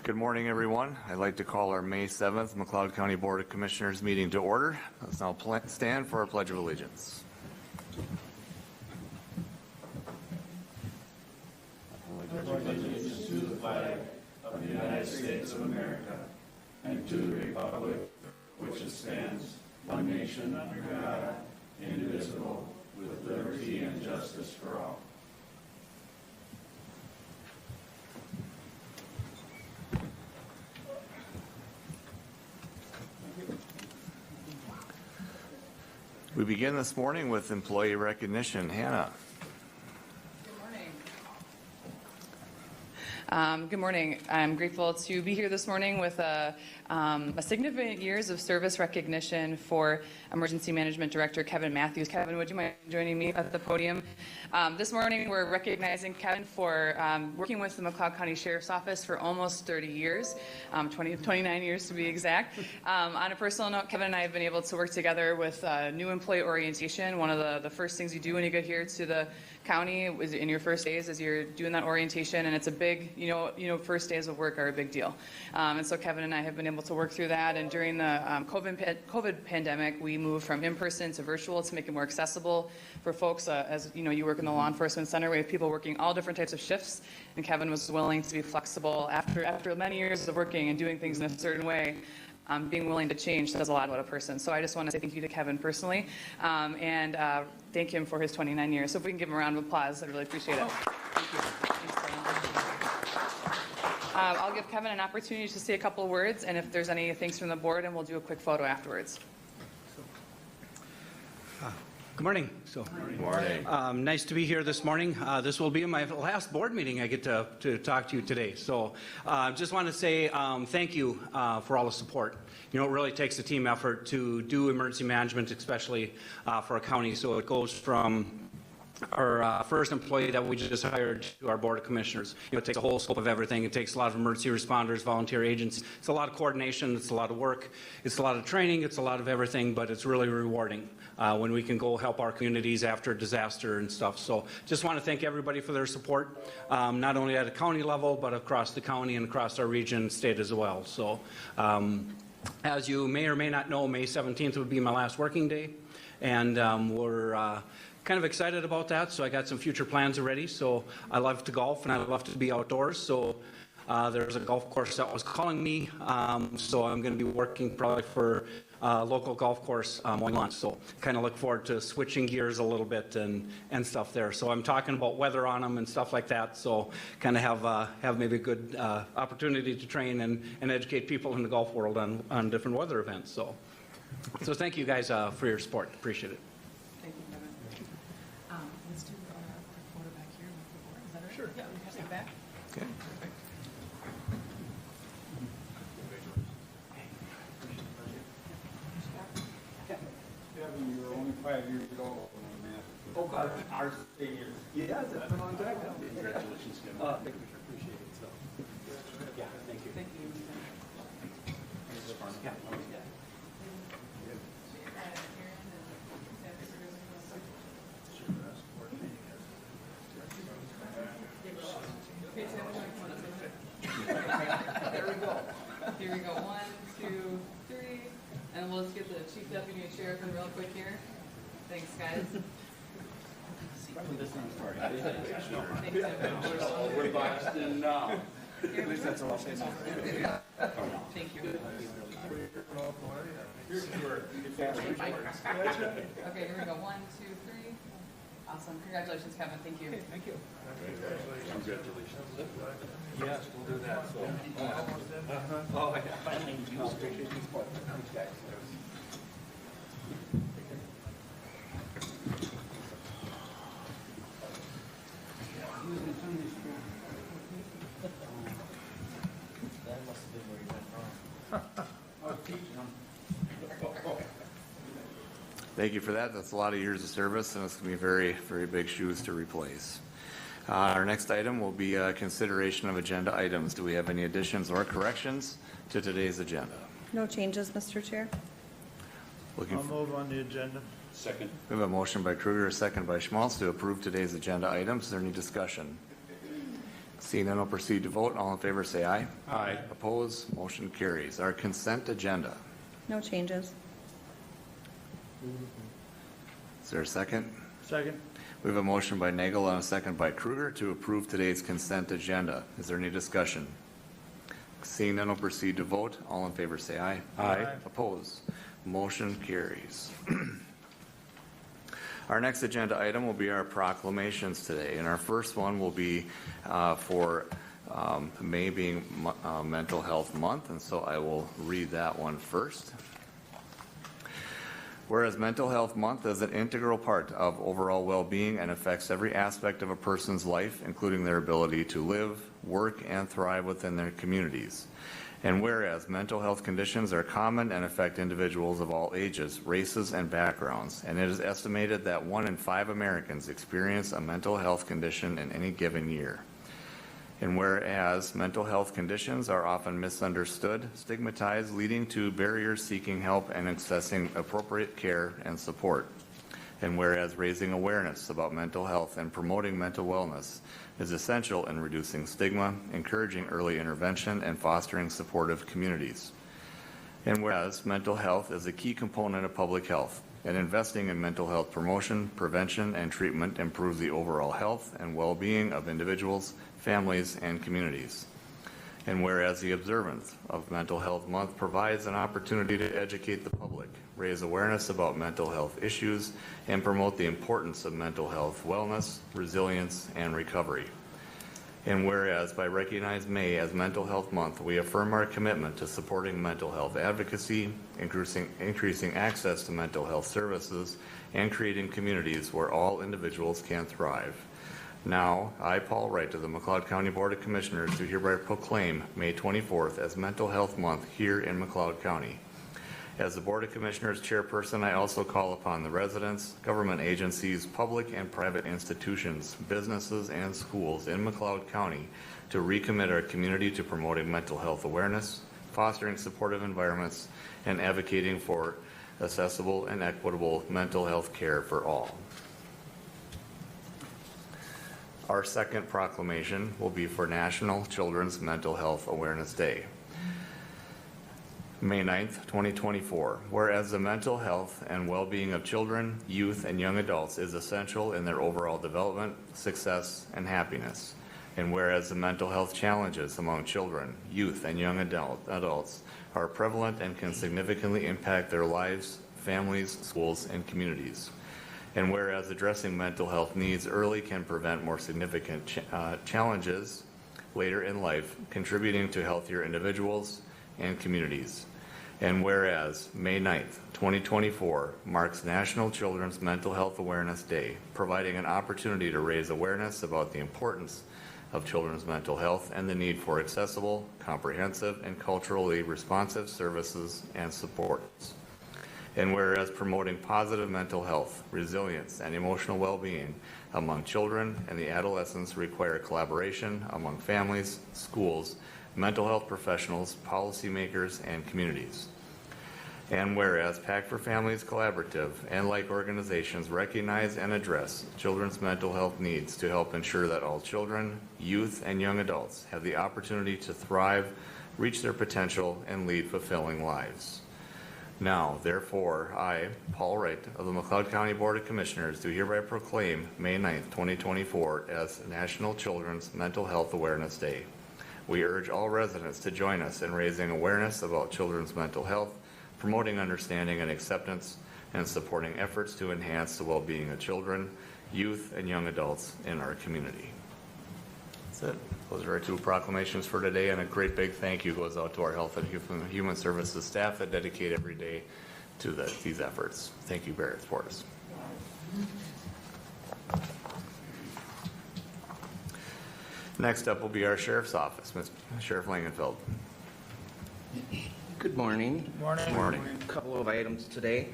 Good morning, everyone. I'd like to call our May 7th McLeod County Board of Commissioners meeting to order. Let's now stand for our Pledge of Allegiance. Allegiance to the flag of the United States of America and to the republic which it stands, one nation under God, indivisible, with liberty and justice for all. We begin this morning with employee recognition. Hannah. Good morning. I'm grateful to be here this morning with a significant years of service recognition for Emergency Management Director Kevin Matthews. Kevin, would you mind joining me at the podium? This morning we're recognizing Kevin for working with the McLeod County Sheriff's Office for almost 30 years, 29 years to be exact. On a personal note, Kevin and I have been able to work together with new employee orientation. One of the first things you do when you get here to the county is in your first days as you're doing that orientation, and it's a big, first days of work are a bbig deal. And so Kevin and I have been able to work through that, and during the COVID pandemic, we moved from in-person to virtual to make it more accessible for folks. As you know, you work in the law enforcement center, we have people working all different types of shifts, and Kevin was willing to be flexible after many years of working and doing things in a certain way. Being willing to change says a lot about a person. So I just want to say thank you to Kevin personally, and thank him for his 29 years. So if we can give him a round of applause, I'd really appreciate it. I'll give Kevin an opportunity to say a couple of words, and if there's any thanks from the board, and we'll do a quick photo afterwards. Good morning. Good morning. Nice to be here this morning. This will be my last board meeting I get to talk to you today. So just want to say thank you for all the support. You know, it really takes a team effort to do emergency management, especially for a county. So it goes from our first employee that we just hired to our Board of Commissioners. You know, it takes a whole scope of everything. It takes a lot of emergency responders, volunteer agents. It's a lot of coordination. It's a lot of work. It's a lot of training. It's a lot of everything, but it's really rewarding when we can go help our communities after disaster and stuff. So just want to thank everybody for their support, not only at a county level, but across the county and across our region and state as well. So as you may or may not know, May 17th would be my last working day, and we're kind of excited about that. So I got some future plans already. So I love to golf and I love to be outdoors. So there's a golf course that was calling me. So I'm going to be working probably for a local golf course going on. So kind of look forward to switching gears a little bit and stuff there. So I'm talking about weather on them and stuff like that. So kind of have maybe a good opportunity to train and educate people in the golf world on different weather events. So thank you guys for your support. Appreciate it. Thank you, Kevin. Let's do a photo back here with the board. Is that all right? Sure. Yeah, we can take it back. Okay. Perfect. Kevin, you were only 5 years old when I met. Oh, God, ours 8 years. Yeah, that's been a long time. Congratulations, Kevin. Thank you, appreciate it. So, yeah, thank you. Thank you. Here we go. 1, 2, 3. And we'll just get the Chief Deputy and Sheriff in real quick here. Thanks, guys. Thanks, everyone. We're boxed in now. At least that's all. Thank you. Okay, here we go. 1, 2, 3. Awesome. Congratulations, Kevin. Thank you. Thank you. Congratulations. Yes, we'll do that. So, oh, I finally appreciate these points. Thanks, guys. That must have been where you went wrong. I was teaching them. Thank you for that. That's a lot of years of service, and it's going to be very, very big shoes to replace. Our next item will be consideration of agenda items. Do we have any additions or corrections to today's agenda? No changes, Mr. Chair. Looking I'll for, move on the agenda. Second. we have a motion by Kruger, a second by Schmaltz to approve today's agenda items. Is there any discussion? Seeing none, I'll proceed to vote. All in favor, say aye. Aye. Opposed? Motion carries. Our consent agenda. No changes. Is there a second? Second. We have a motion by Nagel and a second by Kruger to approve today's consent agenda. Is there any discussion? Seeing none, I'll proceed to vote. All in favor, say aye. Aye. Opposed? Motion carries. Our next agenda item will be our proclamations today, and our first one will be for May being Mental Health Month, and so I will read that one first. Whereas Mental Health Month is an integral part of overall well-being and affects every aspect of a person's life, including their ability to live, work, and thrive within their communities. And whereas mental health conditions are common and affect individuals of all ages, races, and backgrounds, and it is estimated that 1 in 5 Americans experience a mental health condition in any given year. And whereas mental health conditions are often misunderstood, stigmatized, leading to barriers seeking help and accessing appropriate care and support. And whereas raising awareness about mental health and promoting mental wellness is essential in reducing stigma, encouraging early intervention, and fostering supportive communities. And whereas mental health is a key component of public health, and investing in mental health promotion, prevention, and treatment improves the overall health and well-being of individuals, families, and communities. And whereas the observance of Mental Health Month provides an opportunity to educate the public, raise awareness about mental health issues, and promote the importance of mental health wellness, resilience, and recovery. And whereas by recognizing May as Mental Health Month, we affirm our commitment to supporting mental health advocacy, increasing access to mental health services, and creating communities where all individuals can thrive. Now, I, Paul Wright, of the McLeod County Board of Commissioners, do hereby proclaim May 24th as Mental Health Month here in McLeod County. As the Board of Commissioners chairperson, I also call upon the residents, government agencies, public and private institutions, businesses, and schools in McLeod County to recommit our community to promoting mental health awareness, fostering supportive environments, and advocating for accessible and equitable mental health care for all. Our second proclamation will be for National Children's Mental Health Awareness Day. May 9th, 2024. Whereas the mental health and well-being of children, youth, and young adults is essential in their overall development, success, and happiness. And whereas the mental health challenges among children, youth, and young adults are prevalent and can significantly impact their lives, families, schools, and communities. And whereas addressing mental health needs early can prevent more significant challenges later in life, contributing to healthier individuals and communities. And whereas May 9th, 2024 marks National Children's Mental Health Awareness Day, providing an opportunity to raise awareness about the importance of children's mental health and the need for accessible, comprehensive, and culturally responsive services and supports. And whereas promoting positive mental health, resilience, and emotional well-being among children and the adolescents require collaboration among families, schools, mental health professionals, policymakers, and communities. And whereas Pact for Families Collaborative and like organizations recognize and address children's mental health needs to help ensure that all children, youth, and young adults have the opportunity to thrive, reach their potential, and lead fulfilling lives. Now, therefore, I, Paul Wright, of the McLeod County Board of Commissioners, do hereby proclaim May 9th, 2024 as National Children's Mental Health Awareness Day. We urge all residents to join us in raising awareness about children's mental health, promoting understanding and acceptance, and supporting efforts to enhance the well-being of children, youth, and young adults in our community. That's it. Those are our two proclamations for today, and a great big thank you goes out to our Health and Human Services staff that dedicate every day to these efforts. Thank you, Barrett Portis. Next up will be our Sheriff's Office, Ms. Sheriff Langenfeld. Good morning. Good morning. A couple of items today.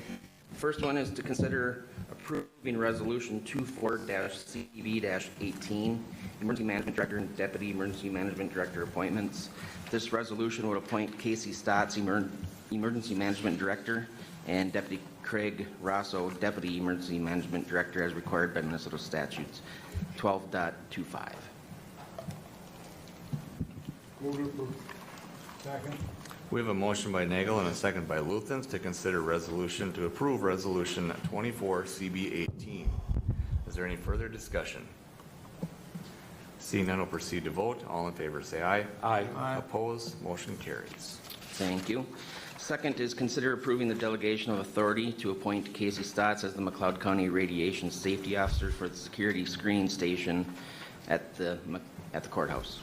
First one is to consider approving Resolution 24-CB-18, Emergency Management Director and Deputy Emergency Management Director appointments. This resolution would appoint Casey Stotts, Emergency Management Director, and Deputy Craig Rosso, Deputy Emergency Management Director, as required by Minnesota Statutes 12.25. Move to approve. Second. We have a motion by Nagel and a second by Luthens to consider resolution to approve Resolution 24 CB18. Is there any further discussion? Seeing none, will proceed to vote. All in favor say aye. Aye. Opposed? Motion carries. Thank you. Second is consider approving the delegation of authority to appoint Casey Stotts as the McLeod County Radiation Safety Officer for the security screening station at the courthouse.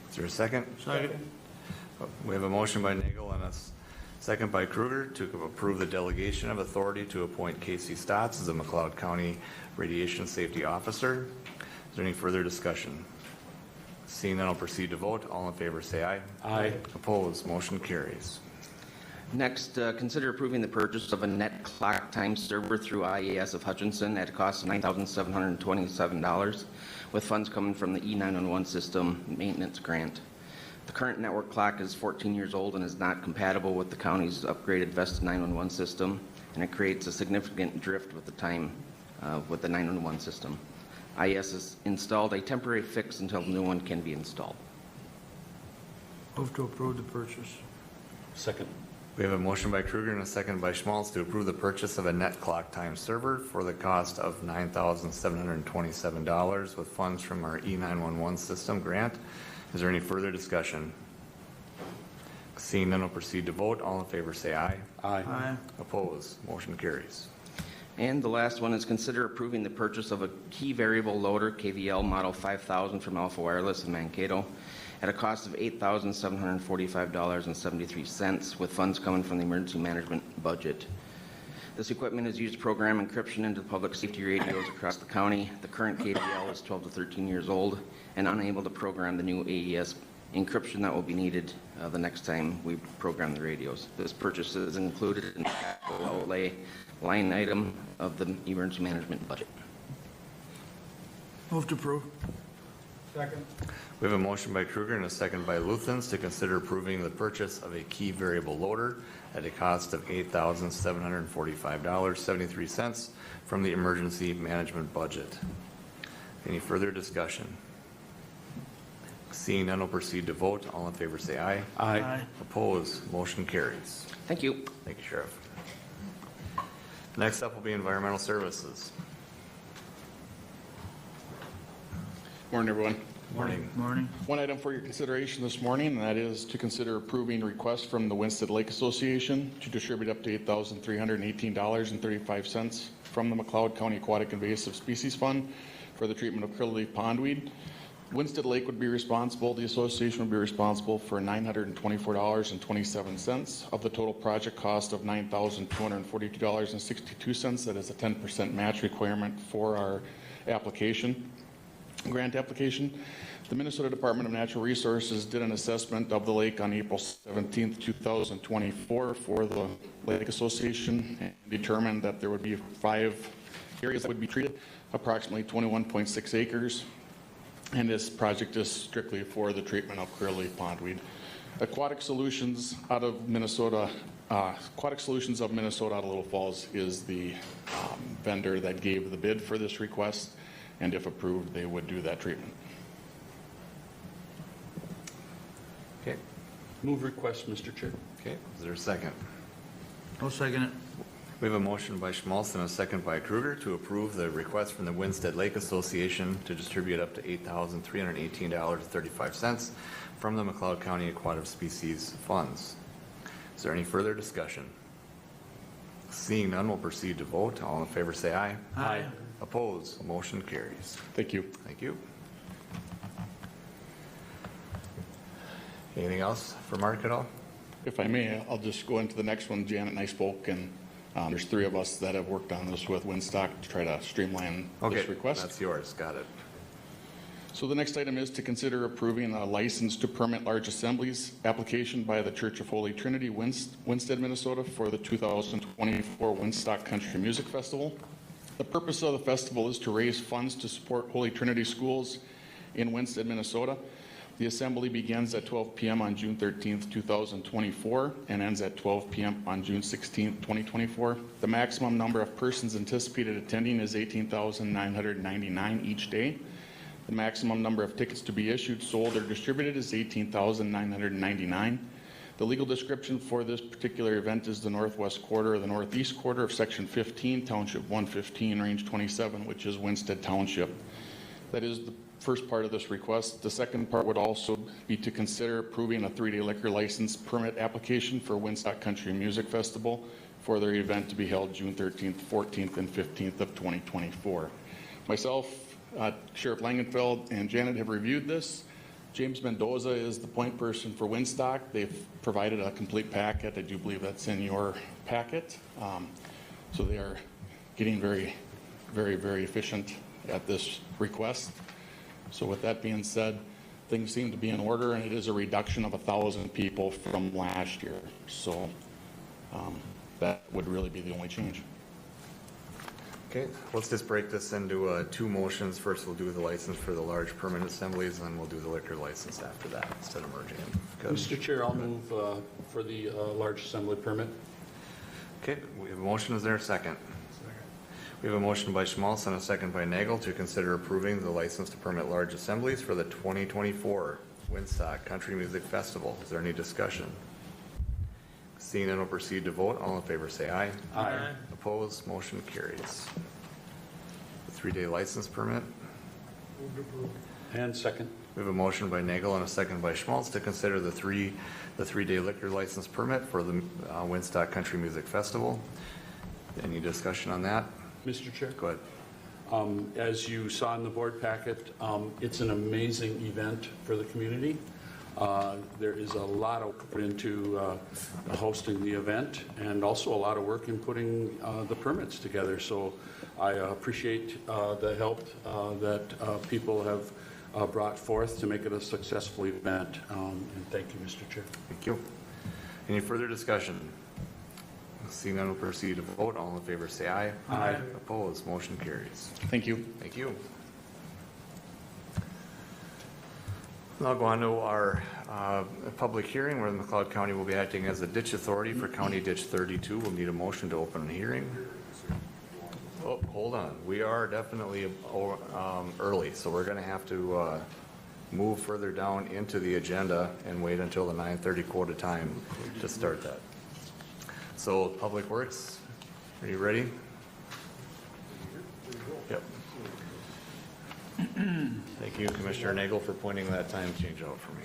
Is there a second? Second. We have a motion by Nagel and a second by Kruger to approve the delegation of authority to appoint Casey Stotts as the McLeod County Radiation Safety Officer. Is there any further discussion? Seeing none, I'll proceed to vote. All in favor say aye. Aye. Opposed? Motion carries. Next, consider approving the purchase of a net clock time server through IAS of Hutchinson at a cost of $9,727, with funds coming from the E911 system maintenance grant. The current network clock is 14 years old and is not compatible with the county's upgraded Vesta 911 system, and it creates a significant drift with the time with the 911 system. IAS has installed a temporary fix until the new one can be installed. Move to approve the purchase. Second. We have a motion by Kruger and a second by Schmaltz to approve the purchase of a net clock time server for the cost of $9,727 with funds from our E911 system grant. Is there any further discussion? Seeing none, will proceed to vote. All in favor say aye. Aye. Opposed? Motion carries. And the last one is consider approving the purchase of a key variable loader KVL model 5000 from Alpha Wireless in Mankato at a cost of $8,745.73 with funds coming from the emergency management budget. This equipment is used to program encryption into public safety radios across the county. The current KVL is 12 to 13 years old and unable to program the new AES encryption that will be needed the next time we program the radios. This purchase is included in the capital outlay line item of the emergency management budget. Move to approve. Second. We have a motion by Kruger and a second by Luthens to consider approving the purchase of a key variable loader at a cost of $8,745.73 from the emergency management budget. Any further discussion? Seeing none, will proceed to vote. All in favor say aye. Aye. Opposed? Motion carries. Thank you. Thank you, Sheriff. Next up will be environmental services. Morning, everyone. Morning. Morning. One item for your consideration this morning, and that is to consider approving request from the Winsted Lake Association to distribute up to $8,318.35 from the McLeod County Aquatic Invasive Species Fund for the treatment of curly pondweed. Winsted Lake would be responsible, the association would be responsible for $924.27 of the total project cost of $9,242.62. That is a 10% match requirement for our application. Grant application. The Minnesota Department of Natural Resources did an assessment of the lake on April 17th, 2024 for the Lake Association and determined that there would be 5 areas that would be treated, approximately 21.6 acres. And this project is strictly for the treatment of curly pondweed. Aquatic Solutions out of Minnesota, Aquatic Solutions of Minnesota out of Little Falls is the vendor that gave the bid for this request. And if approved, they would do that treatment. Okay. Move request, Mr. Chair. Okay. Is there a second? I'll second it. We have a motion by Schmaltz and a second by Kruger to approve the request from the Winsted Lake Association to distribute up to $8,318.35 from the McLeod County Aquatic Species Funds. Is there any further discussion? Seeing none, we'll proceed to vote. All in favor say aye. Aye. Opposed? Motion carries. Thank you. Thank you. Anything else for Mark at all? If I may, I'll just go into the next one. Janet and I spoke, and there's 3 of us that have worked on this with Winstock to try to streamline this request. That's yours. Got it. So the next item is to consider approving a license to permit large assemblies application by the Church of Holy Trinity, Winsted, Minnesota for the 2024 Winstock Country Music Festival. The purpose of the festival is to raise funds to support Holy Trinity schools in Winsted, Minnesota. The assembly begins at 12 p.m. on June 13th, 2024 and ends at 12 p.m. on June 16th, 2024. The maximum number of persons anticipated attending is 18,999 each day. The maximum number of tickets to be issued, sold, or distributed is 18,999. The legal description for this particular event is the northwest quarter or the northeast quarter of Section 15, Township 115, Range 27, which is Winsted Township. That is the first part of this request. The second part would also be to consider approving a 3-day liquor license permit application for Woodstock Country Music Festival for their event to be held June 13th, 14th, and 15th of 2024. Myself, Sheriff Langenfeld, and Janet have reviewed this. James Mendoza is the point person for Woodstock. They've provided a complete packet. I do believe that's in your packet. So they are getting very, very, very efficient at this request. So with that being said, things seem to be in order, and it is a reduction of 1,000 people from last year. So that would really be the only change. Okay, let's just break this into 2 motions. First, we'll do the license for the large permanent assemblies, and then we'll do the liquor license after that instead of merging them. Mr. Chair, I'll move for the large assembly permit. Okay, we have a motion. Is there a second? We have a motion by Schmaltz and a second by Nagel to consider approving the license to permit large assemblies for the 2024 Woodstock Country Music Festival. Is there any discussion? Seeing none, we'll proceed to vote. All in favor say aye. Aye. Opposed, motion carries. The 3-day license permit. And second. We have a motion by Nagel and a second by Schmaltz to consider the 3-day liquor license permit for the Woodstock Country Music Festival. Any discussion on that? Mr. Chair? Go ahead. As you saw in the board packet, it's an amazing event for the community. There is a lot of work put into hosting the event, and also a lot of work in putting the permits together. So I appreciate the help that people have brought forth to make it a successful event. And thank you, Mr. Chair. Thank you. Any further discussion? Seeing none, we'll proceed to vote. All in favor say aye. Aye. Opposed, motion carries. Thank you. Thank you. Now go on to our public hearing where the McLeod County will be acting as a ditch authority for County Ditch 32. We'll need a motion to open a hearing. Oh, hold on. We are definitely early, so we're going to have to move further down into the agenda and wait until the 9:30 quota time to start that. So Public Works, are you ready? Yep. Thank you, Commissioner Nagel, for pointing that time change out for me.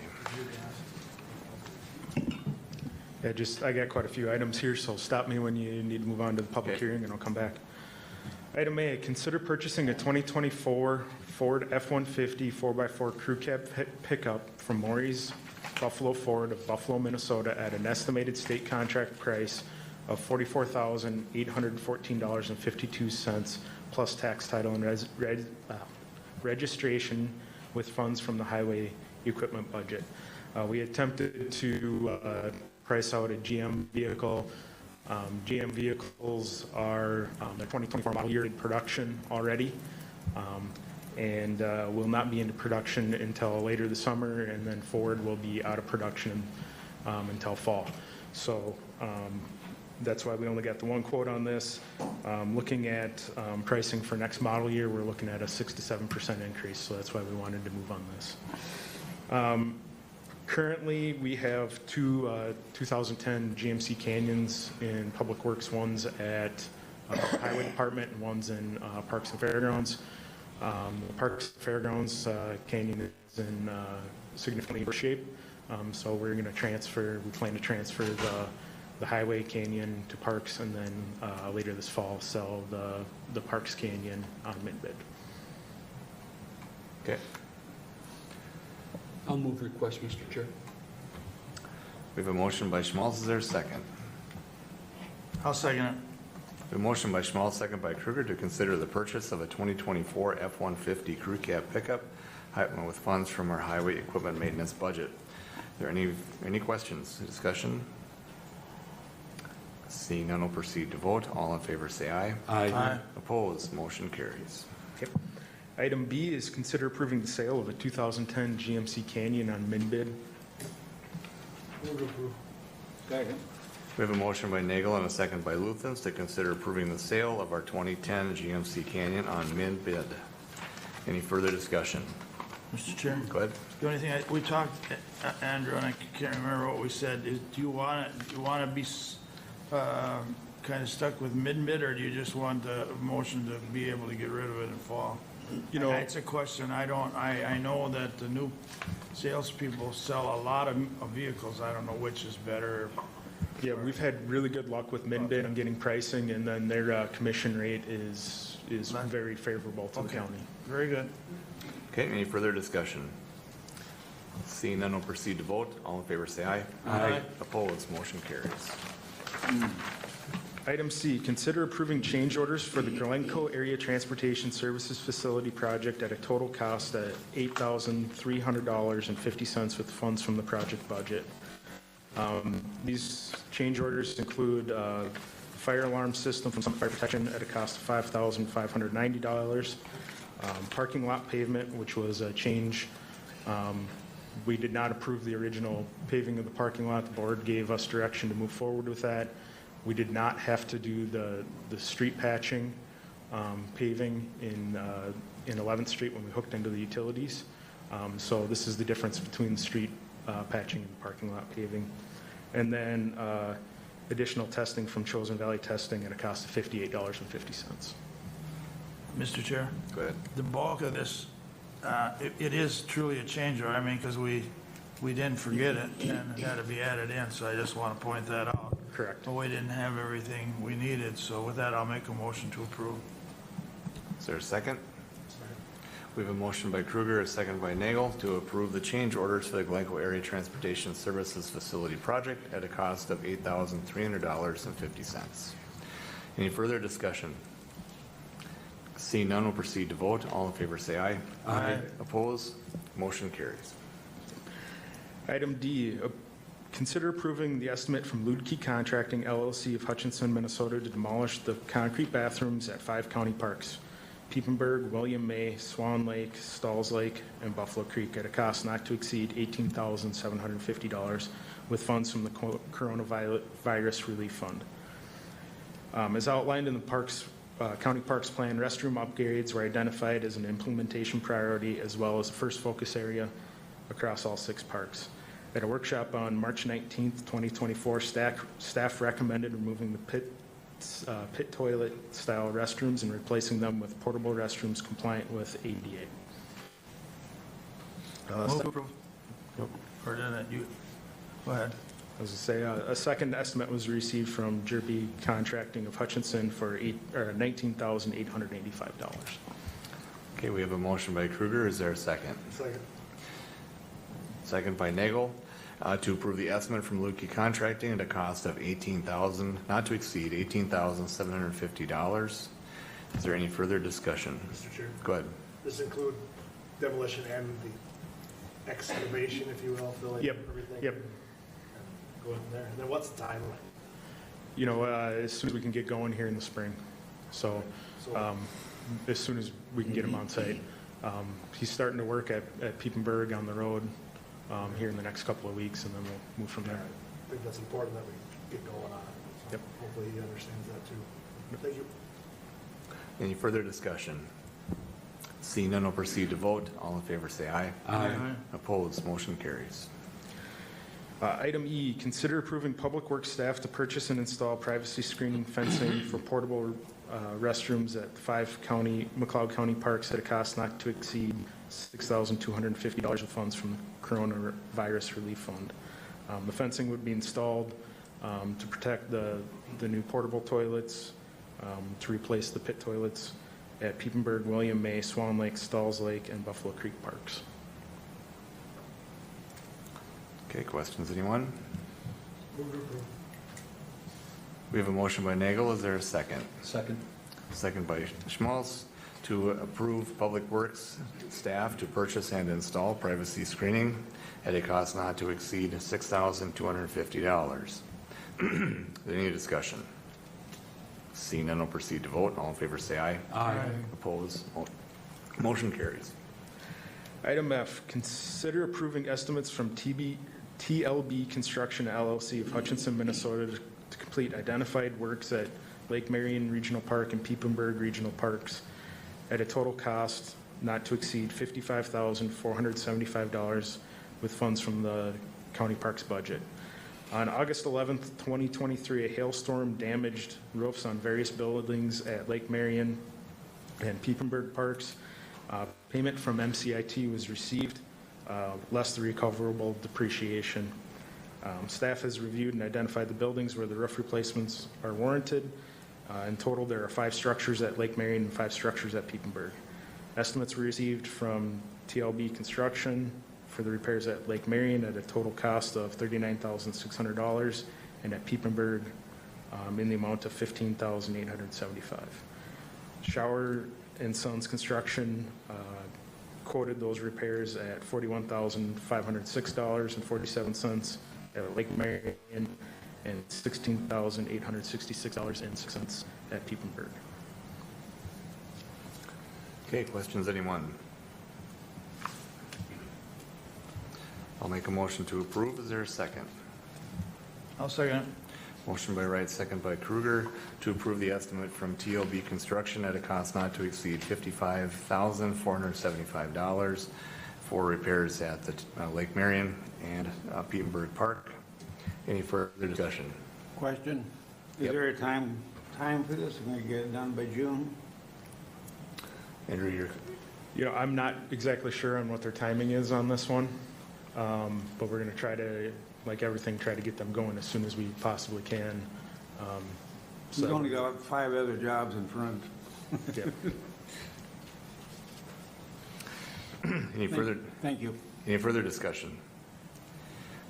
Yeah, I got quite a few items here, so stop me when you need to move on to the public Okay. hearing, and I'll come back. Item A, consider purchasing a 2024 Ford F-150 4x4 crew cab pickup from Maury's Buffalo Ford of Buffalo, Minnesota at an estimated state contract price of $44,814.52 plus tax, title, and registration with funds from the highway equipment budget. We attempted to price out a GM vehicle. GM vehicles are the 2024 model year in production already, and will not be into production until later this summer, and then Ford will be out of production until fall. So that's why we only got the one quote on this. Looking at pricing for next model year, we're looking at a 6 to 7% increase, so that's why we wanted to move on this. Currently, we have two 2010 GMC Canyons in Public Works, one's at Highway Department and one's in Parks and Fairgrounds. Parks and Fairgrounds Canyon is in significantly worse shape, so we're going to we plan to transfer the Highway Canyon to Parks, and then later this fall sell the Parks Canyon on mid-bid. Okay. I'll move request, Mr. Chair. We have a motion by Schmaltz. Is there a second? I'll second it. We have a motion by Schmaltz, second by Kruger, to consider the purchase of a 2024 F-150 crew cab pickup with funds from our highway equipment maintenance budget. Are there any questions, discussion? Seeing none, we'll proceed to vote. All in favor say aye. Aye. Opposed, motion carries. Okay. Item B is consider approving the sale of a 2010 GMC Canyon on mid-bid. Second. We have a motion by Nagel and a second by Luthens to consider approving the sale of our 2010 GMC Canyon on mid-bid. Any further discussion? Mr. Chair? Go ahead. The only thing, we talked, Andrew, and I can't remember what we said, is do you want to be kind of stuck with mid, or do you just want the motion to be able to get rid of it in fall? You know- It's a question, I know that the new salespeople sell a lot of vehicles, I don't know which is better. Yeah, we've had really good luck with Midbid on getting pricing, and then their commission rate is very favorable to the Okay. county. Very good. Okay, any further discussion? Seeing none, we'll proceed to vote. All in favor, say aye. Aye. Opposed, motion carries. Item C, consider approving change orders for the Glencoe Area Transportation Services Facility project at a total cost of $8,300.50 with funds from the project budget. These change orders include fire alarm system from Summit Fire Protection at a cost of $5,590. Parking lot pavement, which was a change. We did not approve the original paving of the parking lot. The board gave us direction to move forward with that. We did not have to do the street patching paving in 11th Street when we hooked into the utilities. So this is the difference between the street patching and the parking lot paving. And then additional testing from Chosen Valley Testing at a cost of $58.50. Mr. Chair? Go ahead. The bulk of this, it is truly a change order, I mean, because we didn't forget it, and it had to be added in, so I just want to point that out. Correct. But we didn't have everything we needed, so with that, I'll make a motion to approve. Is there a second? We have a motion by Kruger, a second by Nagel, to approve the change orders for the Glencoe Area Transportation Services Facility project at a cost of $8,300.50. Any further discussion? Seeing none, we'll proceed to vote. All in favor, say aye. Aye. Opposed? Motion carries. Item D, consider approving the estimate from Ludke Contracting LLC of Hutchinson, Minnesota to demolish the concrete bathrooms at 5 county parks: Piepenburg, William May, Swan Lake, Stalls Lake, and Buffalo Creek at a cost not to exceed $18,750 with funds from the Coronavirus Relief Fund. As outlined in the County Parks Plan, restroom upgrades were identified as an implementation priority as well as a first focus area across all 6 parks. At a workshop on March 19th, 2024, staff recommended removing the pit toilet style restrooms and replacing them with portable restrooms compliant with ADA. Move to approve. Or did it, you, go ahead. As I say, a second estimate was received from Jerby Contracting of Hutchinson for $19,885. Okay, we have a motion by Kruger. Is there a second? Second. Second by Nagel, to approve the estimate from Lukey Contracting at a cost of not to exceed $18,750. Is there any further discussion? Mr. Chair, Go ahead. this include demolition and the excavation, if you will, filling Yep, everything? yep. And go in there. And then what's the timeline? You know, as soon as we can get going here in the spring. So as soon as we can get him on site. He's starting to work at Piepenburg on the road here in the next couple of weeks, and then we'll move from there. I think that's important that we get going on it. So Yep. hopefully he understands that too. Thank you. Any further discussion? Seeing none, we'll proceed to vote. All in favor, say aye. Aye. Opposed, motion carries. Item E, consider approving Public Works staff to purchase and install privacy screening fencing for portable restrooms at 5 McLeod County parks at a cost not to exceed $6,250 of funds from the Coronavirus Relief Fund. The fencing would be installed to protect the new portable toilets, to replace the pit toilets at Piepenburg, William May, Swan Lake, Stalls Lake, and Buffalo Creek parks. Okay, questions, anyone? Move to approve. We have a motion by Nagel. Is there a second? Second. Second by Schmalz to approve Public Works staff to purchase and install privacy screening at a cost not to exceed $6,250. Any discussion? Seeing none, we'll proceed to vote. All in favor, say aye. Aye. Opposed? Motion carries. Item F, consider approving estimates from TLB Construction LLC of Hutchinson, Minnesota to complete identified works at Lake Marion Regional Park and Piepenburg Regional Parks at a total cost not to exceed $55,475 with funds from the county parks budget. On August 11th, 2023, a hailstorm damaged roofs on various buildings at Lake Marion and Piepenburg Parks. Payment from MCIT was received, less the recoverable depreciation. Staff has reviewed and identified the buildings where the roof replacements are warranted. In total, there are 5 structures at Lake Marion and 5 structures at Piepenburg. Estimates were received from TLB Construction for the repairs at Lake Marion at a total cost of $39,600 and at Piepenburg in the amount of $15,875. Shower and Sons Construction quoted those repairs at $41,506.47 at Lake Marion and $16,866.06 at Piepenburg. Okay, questions, anyone? I'll make a motion to approve. Is there a second? I'll second it. Motion by Wright, second by Kruger, to approve the estimate from TLB Construction at a cost not to exceed $55,475 for repairs at the Lake Marion and Piepenburg Park. Any further discussion? Question, is Yep. there a time for this? Can we get it done by June? Andrew, you're, You know, I'm not exactly sure on what their timing is on this one, but we're going to try to, like everything, try to get them going as soon as we possibly can. We've only got 5 other jobs in front. Yeah. any further, Thank you. any further discussion?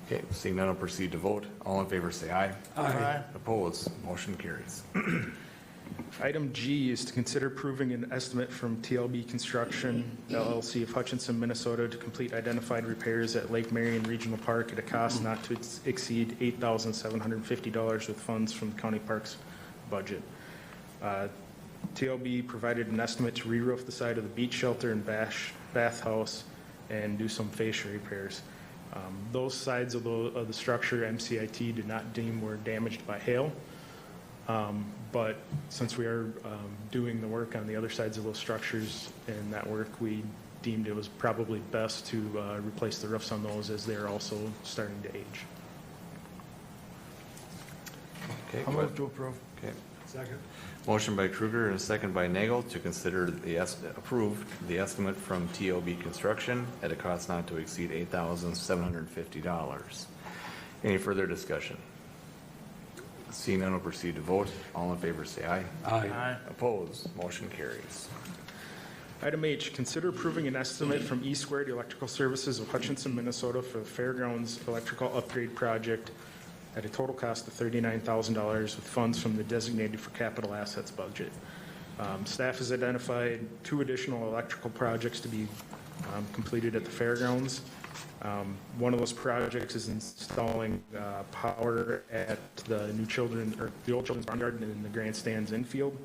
Okay, seeing none, I'll proceed to vote. All in favor, say aye. Aye. Opposed, motion carries. Item G is to consider approving an estimate from TLB Construction LLC of Hutchinson, Minnesota to complete identified repairs at Lake Marion Regional Park at a cost not to exceed $8,750 with funds from the county parks budget. TLB provided an estimate to re-roof the side of the beach shelter and bathhouse and do some fascia repairs. Those sides of the structure MCIT did not deem were damaged by hail. But since we are doing the work on the other sides of those structures and that work, we deemed it was probably best to replace the roofs on those as they're also starting to age. Okay, I'll move to approve. okay. Second. Motion by Kruger and a second by Nagel to consider approve the estimate from TLB Construction at a cost not to exceed $8,750. Any further discussion? Seeing none, will proceed to vote. All in favor, say aye. Aye. Opposed, motion carries. Item H, consider approving an estimate from E Squared Electrical Services of Hutchinson, Minnesota for the Fairgrounds Electrical Upgrade Project at a total cost of $39,000 with funds from the designated for capital assets budget. Staff has identified 2 additional electrical projects to be completed at the fairgrounds. One of those projects is installing power at the old children's barn garden in the grandstands infield.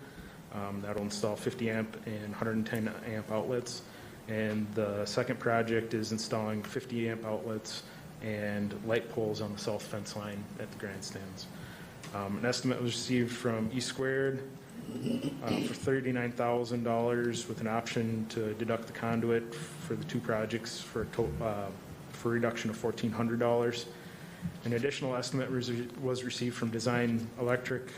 That'll install 50 amp and 110 amp outlets. And the second project is installing 50 amp outlets and light poles on the south fence line at the grandstands. An estimate was received from E Squared for $39,000 with an option to deduct the conduit for the 2 projects for a reduction of $1,400. An additional estimate was received from Design Electric,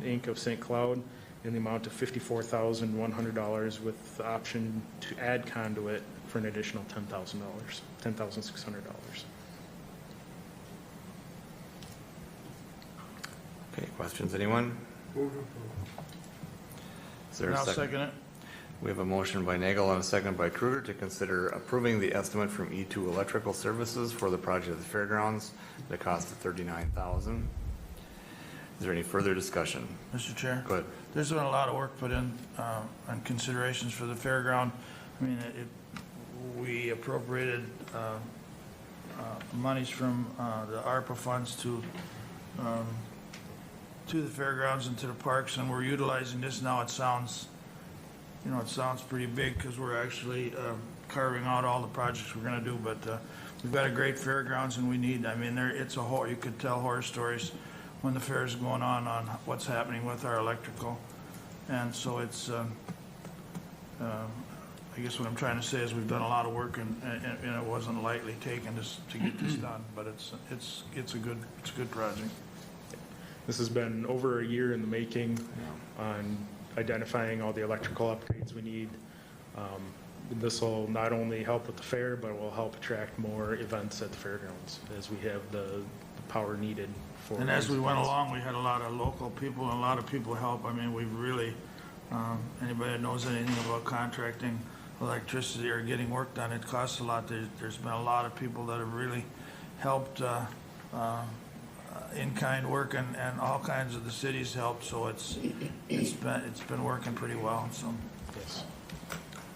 Inc. of St. Cloud in the amount of $54,100 with the option to add conduit for an additional $10,600. Okay, questions, anyone? Move to approve. Is there a I'll second? second it. We have a motion by Nagel and a second by Kruger to consider approving the estimate from E2 Electrical Services for the project at the fairgrounds at a cost of $39,000. Is there any further discussion? Mr. Chair? Go ahead. There's been a lot of work put in on considerations for the fairground. I mean, we appropriated monies from the ARPA funds to the fairgrounds and to the parks, and we're utilizing this now. It sounds pretty big because we're actually carving out all the projects we're going to do, but we've got a great fairgrounds, and we need, it's a whole, you could tell horror stories when the fair is going on what's happening with our electrical. And so it's, I guess what I'm trying to say is we've done a lot of work and it wasn't lightly taken to get this done, but it's a good project. This has been over a year in the making on identifying all the electrical upgrades we need. This will not only help with the fair, but it will help attract more events at the fairgrounds as we have the power needed for. And as we these went events. along, we had a lot of local people and a lot of people help. I mean, we've really, anybody that knows anything about contracting electricity or getting work done, it costs a lot. There's been a lot of people that have really helped in-kind work and all kinds of the cities help. So it's been working pretty well. So. Yes.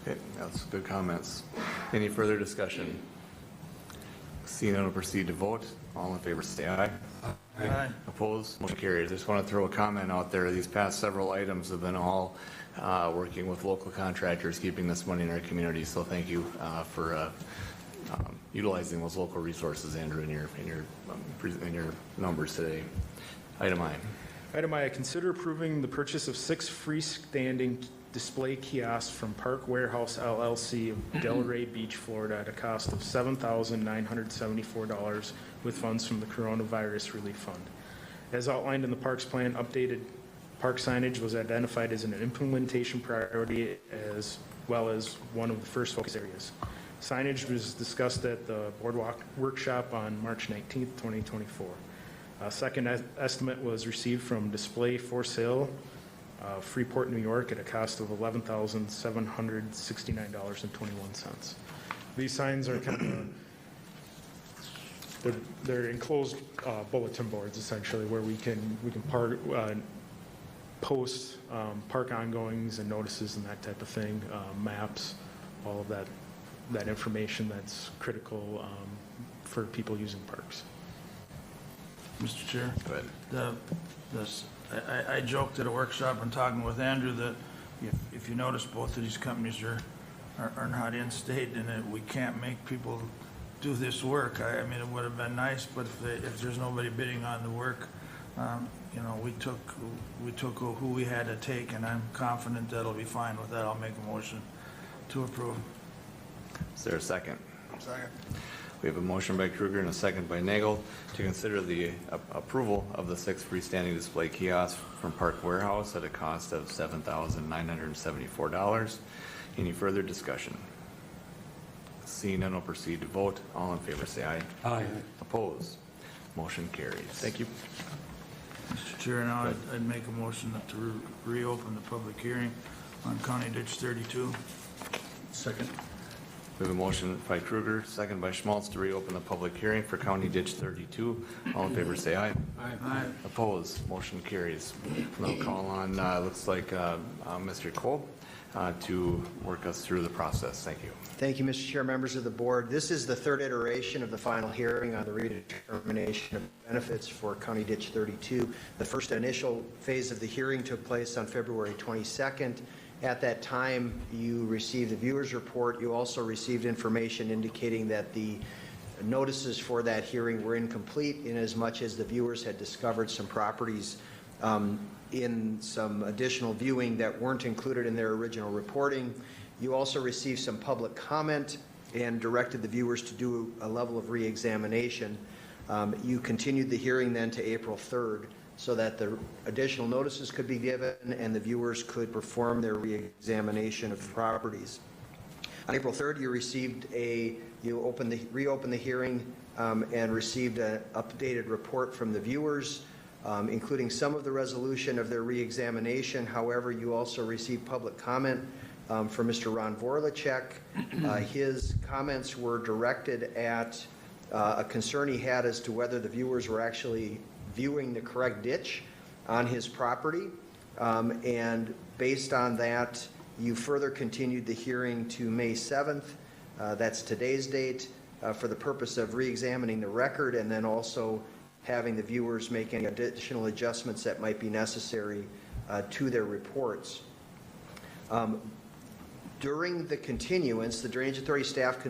Okay, that's good comments. Any further discussion? Seeing none, we'll proceed to vote. All in favor, say aye. Aye. Opposed? Motion carries. I just want to throw a comment out there. These past several items have been all working with local contractors, keeping this money in our community. So thank you for utilizing those local resources, Andrew, in your numbers today. Item I. Item I, consider approving the purchase of 6 freestanding display kiosks from Park Warehouse LLC of Delray Beach, Florida at a cost of $7,974 with funds from the Coronavirus Relief Fund. As outlined in the Parks Plan, updated park signage was identified as an implementation priority as well as one of the first focus areas. Signage was discussed at the Boardwalk Workshop on March 19th, 2024. A second estimate was received from Display for Sale, Freeport, New York, at a cost of $11,769.21. These signs are kind of they're enclosed bulletin boards essentially, where we can post park ongoings and notices and that type of thing, maps, all of that information that's critical for people using parks. Mr. Chair. Go ahead. I joked at a workshop and talking with Andrew that if you notice, both of these companies are not in state, and that we can't make people do this work. I mean, it would have been nice, but if there's nobody bidding on the work, we took who we had to take, and I'm confident that'll be fine with that. I'll make a motion to approve. Is there a second? Second. We have a motion by Kruger and a second by Nagel to consider the approval of the 6 freestanding display kiosks from Park Warehouse at a cost of $7,974. Any further discussion? Seeing none, we'll proceed to vote. All in favor, say aye. Aye. Opposed? Motion carries. Thank you. Mr. Chair, now I'd make a motion to reopen the public hearing on County Ditch 32. Second. We have a motion by Kruger, second by Schmaltz to reopen the public hearing for County Ditch 32. All in favor, say aye. Aye. Opposed? Motion carries. We'll call on, looks like Mr. Kolb to work us through the process. Thank you. Thank you, Mr. Chair, members of the board. This is the third iteration of the final hearing on the redetermination of benefits for County Ditch 32. The first initial phase of the hearing took place on February 22nd. At that time, you received the viewer's report. You also received information indicating that the notices for that hearing were incomplete in as much as the viewers had discovered some properties in some additional viewing that weren't included in their original reporting. You also received some public comment and directed the viewers to do a level of re-examination. You continued the hearing then to April 3rd so that the additional notices could be given and the viewers could perform their re-examination of properties. On April 3rd, you reopened the hearing and received an updated report from the viewers, including some of the resolution of their re-examination. However, you also received public comment from Mr. Ron Vorlacek. His comments were directed at a concern he had as to whether the viewers were actually viewing the correct ditch on his property. And based on that, you further continued the hearing to May 7th. That's today's date, for the purpose of re-examining the record and then also having the viewers make any additional adjustments that might be necessary to their reports. During the continuance, the Drainage Authority staff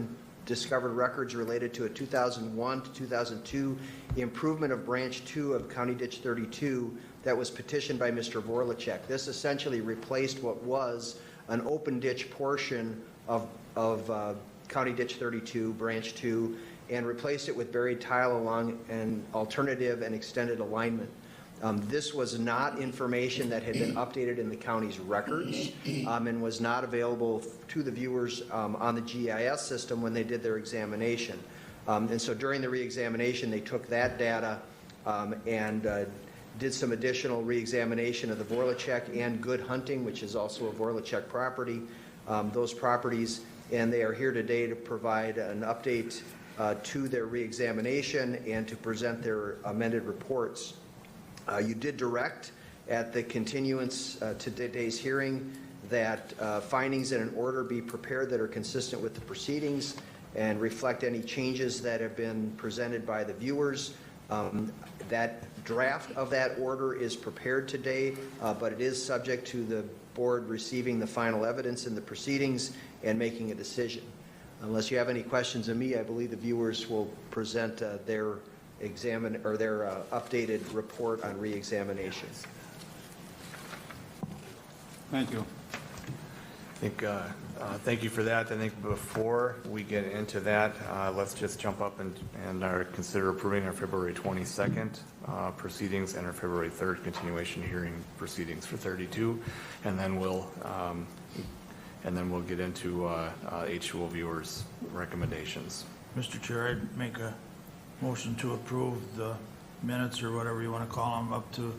discovered records related to a 2001 to 2002 improvement of Branch 2 of County Ditch 32 that was petitioned by Mr. Vorlacek. This essentially replaced what was an open ditch portion of County Ditch 32, Branch 2, and replaced it with buried tile along an alternative and extended alignment. This was not information that had been updated in the county's records and was not available to the viewers on the GIS system when they did their examination. And so during the re-examination, they took that data and did some additional re-examination of the Vorlachek and Good Hunting, which is also a Vorlachek property, those properties, and they are here today to provide an update to their re-examination and to present their amended reports. You did direct at the continuance to today's hearing that findings in an order be prepared that are consistent with the proceedings and reflect any changes that have been presented by the viewers. That draft of that order is prepared today, but it is subject to the board receiving the final evidence in the proceedings and making a decision. Unless you have any questions of me, I believe the viewers will present their updated report on re-examination. Thank you. Thank you for that. I think before we get into that, let's just jump up and consider approving our February 22nd proceedings and our February 3rd continuation hearing proceedings for 32, and then we'll get into H2O viewers' recommendations. Mr. Chair, I'd make a motion to approve the minutes or whatever you want to call them up to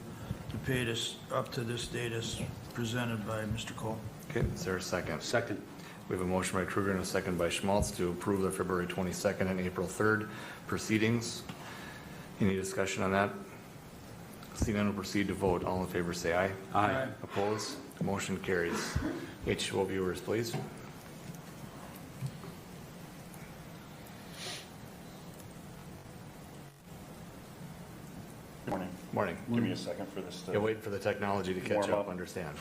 this date as presented by Mr. Cole. Okay, is there a second? Second. We have a motion by Kruger and a second by Schmaltz to approve the February 22nd and April 3rd proceedings. Any discussion on that? Seeing none, we'll proceed to vote. All in favor say aye. Aye. Opposed? Motion carries. H2O viewers, please. Good morning. Morning. Give me a second for this to... Yeah, waiting for the technology to catch warm up, up. understand.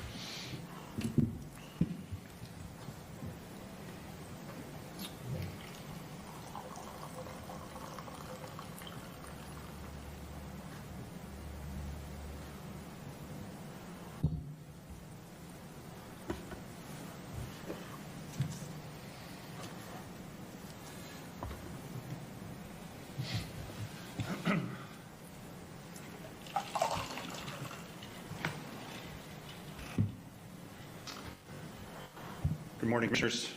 Good morning, Commissioners.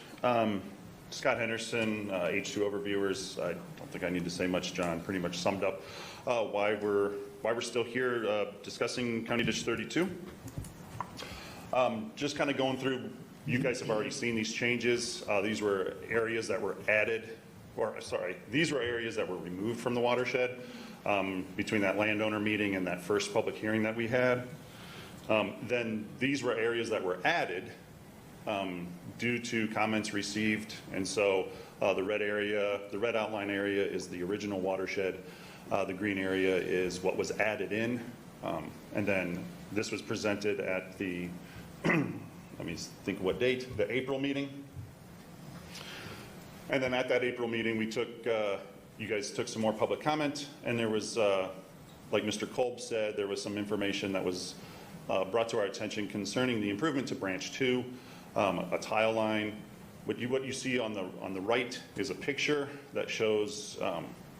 Scott Henderson, H2 Overviewers. I don't think I need to say much. John pretty much summed up why we're still here discussing County Ditch 32. Just kind of going through, you guys have already seen these changes. These were areas that were added, or sorry, these were areas that were removed from the watershed between that landowner meeting and that first public hearing that we had. Then these were areas that were added due to comments received, and so the red outline area is the original watershed. The green area is what was added in, and then this was presented at the, let me think what date, the April meeting. And then at that April meeting, we took, you guys took some more public comment, and there was, like Mr. Kolb said, there was some information that was brought to our attention concerning the improvement to Branch 2. A tile line. What you see on the right is a picture that shows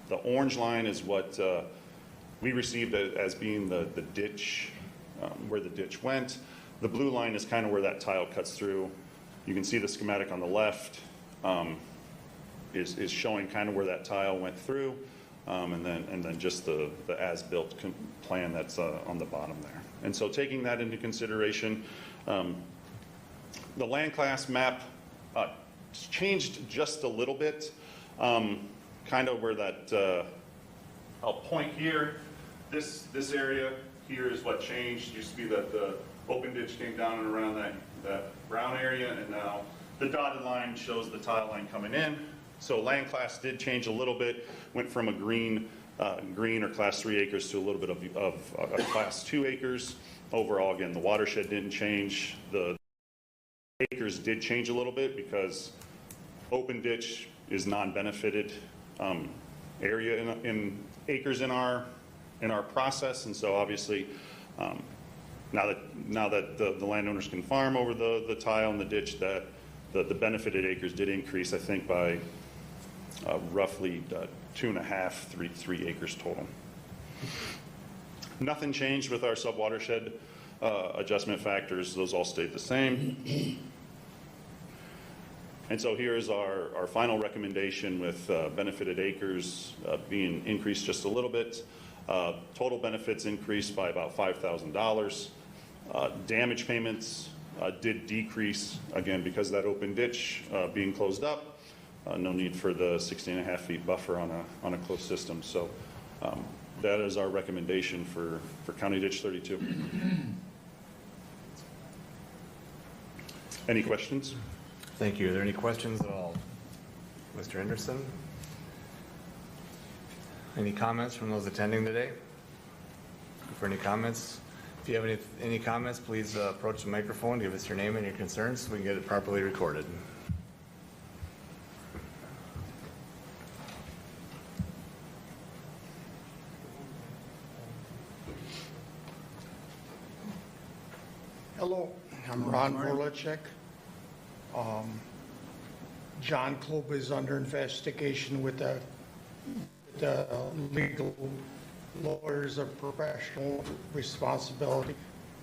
the orange line is what we received as being the ditch, where the ditch went. The blue line is kind of where that tile cuts through. You can see the schematic on the left is showing kind of where that tile went through, and then just the as-built plan that's on the bottom there. And so taking that into consideration, the land class map changed just a little bit, kind of where that, I'll point here, this area here is what changed. Used to be that the open ditch came down and around that brown area, and now the dotted line shows the tile line coming in. So land class did change a little bit, went from a green or class 3 acres to a little bit of class 2 acres. Overall, again, the watershed didn't change. The acres did change a little bit because open ditch is non-benefited area in acres in our process, and so obviously now that the landowners can farm over the tile and the ditch, that the benefited acres did increase, I think, by roughly 2.5, 3 acres total. Nothing changed with our subwatershed adjustment factors. Those all stayed the same. And so here's our final recommendation with benefited acres being increased just a little bit. Total benefits increased by about $5,000. Damage payments did decrease, again, because of that open ditch being closed up. No need for the 16.5 feet buffer on a closed system. So that is our recommendation for County Ditch 32. Any questions? Thank you. Are there any questions at all? Mr. Henderson? Any comments from those attending today? For any comments? If you have any comments, please approach the microphone, give us your name and your concerns so we can get it properly recorded. Hello, I'm Ron Vorlicek. John Klob is under investigation with the legal lawyers of professional responsibility.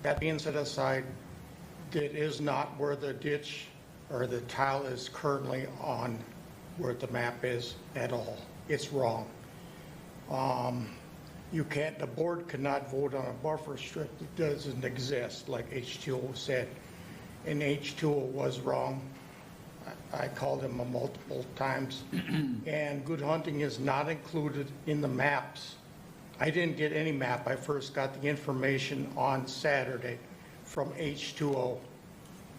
That being set aside, it is not where the ditch or the tile is currently on where the map is at all. It's wrong. The board cannot vote on a buffer strip that doesn't exist, like H2O said. And H2O was wrong. I called him multiple times. And good hunting is not included in the maps. I didn't get any map. I first got the information on Saturday from H2O.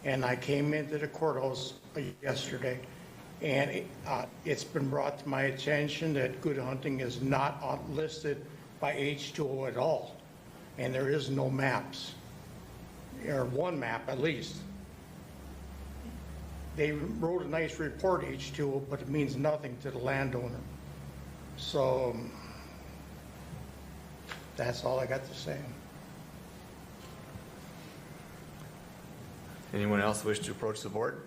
And I came into the courthouse yesterday, and it's been brought to my attention that good hunting is not listed by H2O at all. And there is no maps, or one map at least. They wrote a nice report, H2O, but it means nothing to the landowner. So that's all I got to say. Anyone else wish to approach the board?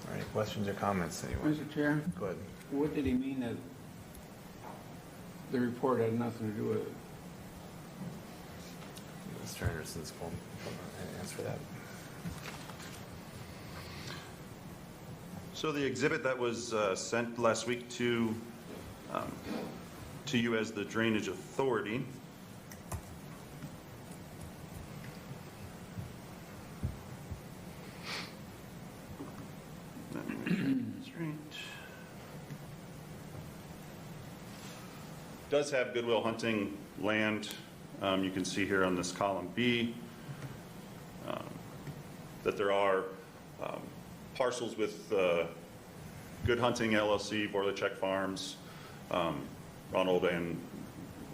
All right, questions or comments, anyone? Mr. Chair? Go ahead. What did he mean that the report had nothing to do with it? Mr. Anderson's phone, answer that. So the exhibit that was sent last week to you as the Drainage Authority does have Goodwill Hunting land. You can see here on this column B that there are parcels with Good Hunting LLC, Vorlicek Farms, Ronald and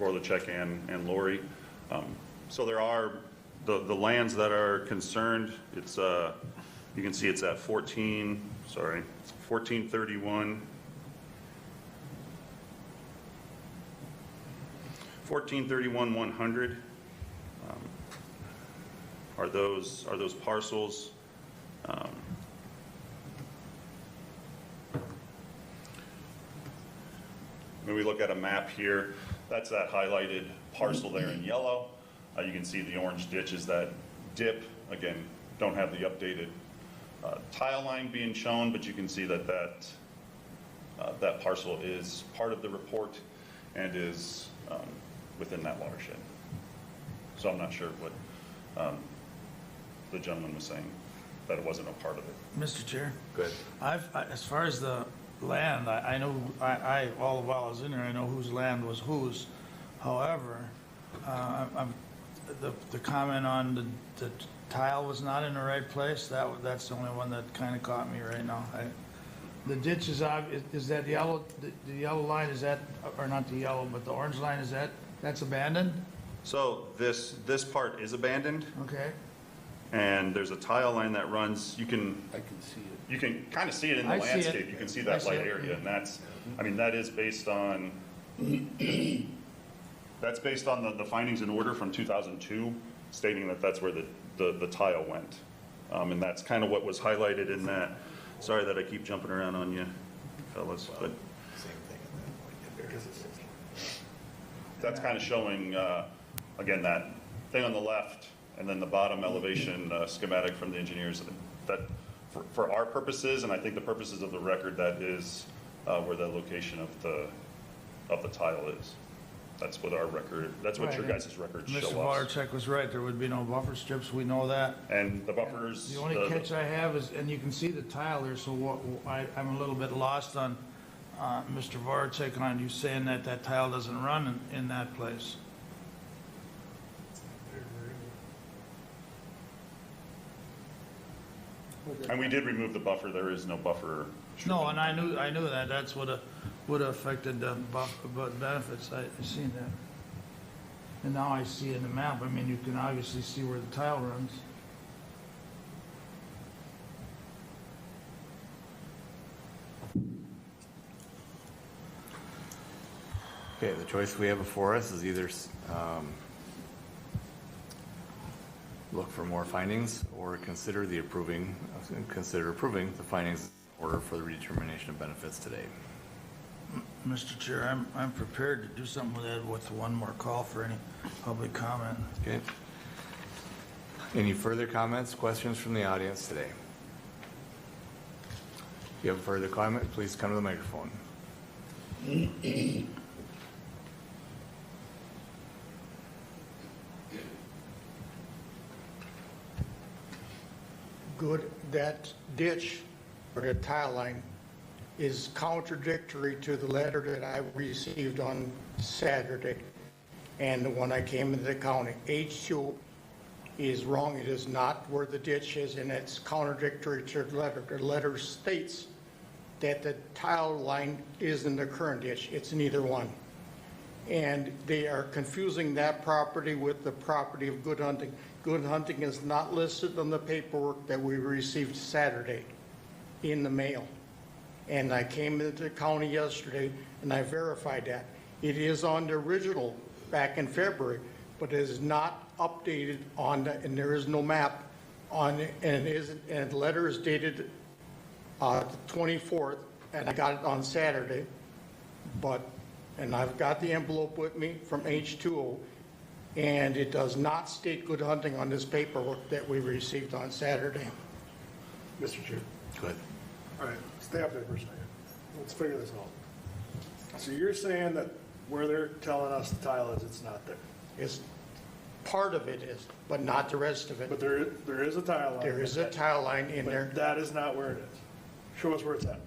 Vorlicek and Lori. So there are the lands that are concerned. It's you can see it's at 1431. 1431-100 are those parcels. When we look at a map here, that's that highlighted parcel there in yellow. You can see the orange ditches that dip. Again, don't have the updated tile line being shown, but you can see that that parcel is part of the report and is within that watershed. So I'm not sure what the gentleman was saying, that it wasn't a part of it. Mr. Chair? Good. As far as the land, I know, all the while I was in there, I know whose land was whose. However, the comment on the tile was not in the right place, that's the only one that kind of caught me right now. The ditch is that yellow, the yellow line, is that, or not the yellow, but the orange line, that's abandoned? So this part is abandoned. Okay. And there's a tile line that runs, I can see it. You can kind of see it in the I see it. landscape. You can see that light area, and that's, I mean, that is based on, that's based on the findings in order from 2002, stating that that's where the tile went. And that's kind of what was highlighted in that. Sorry that I keep jumping around on you, fellas, but Same thing at that point, because it's that's kind of showing, again, that thing on the left, and then the bottom elevation schematic from the engineers. That, for our purposes, and I think the purposes of the record, that is where the location of the tile is. That's what our record, that's what your Right, guys' records Mr. show us. Watercheck was right, there would be no buffer strips, we know that. And the buffers. The only catch I have is, and you can see the tile there, so I'm a little bit lost on Mr. Watercheck on you saying that that tile doesn't run in that place. And we did remove the buffer, there is no buffer. No, and I knew that, that's what would have affected the benefits, I seen that. And now I see in the map, I mean, you can obviously see where the tile runs. Okay, the choice we have before us is either look for more findings or consider approving the findings in order for the redetermination of benefits today. Mr. Chair, I'm prepared to do something with that with one more call for any public comment. Okay. Any further comments, questions from the audience today? If you have a further comment, please come to the microphone. Good, that ditch or the tile line is contradictory to the letter that I received on Saturday and when I came into the county. H2 is wrong. It is not where the ditch is, and it's contradictory to the letter. The letter states that the tile line is in the current ditch. It's neither one. And they are confusing that property with the property of Good Hunting. Good Hunting is not listed on the paperwork that we received Saturday in the mail. And I came into the county yesterday and I verified that. It is on the original back in February, but it is not updated on the, and there is no map on it, and the letter is dated the 24th, and I got it on Saturday, and I've got the envelope with me from H2O, and it does not state Good Hunting on this paperwork that we received on Saturday. Mr. Chair. Go ahead. All right, stay up there for a second. Let's figure this out. So you're saying that where they're telling us the tile is, it's not there? It's, part of it is, but not the rest of it. But there is a tile line. There is a tile line in But there. that is not where it is. Show us where it's at.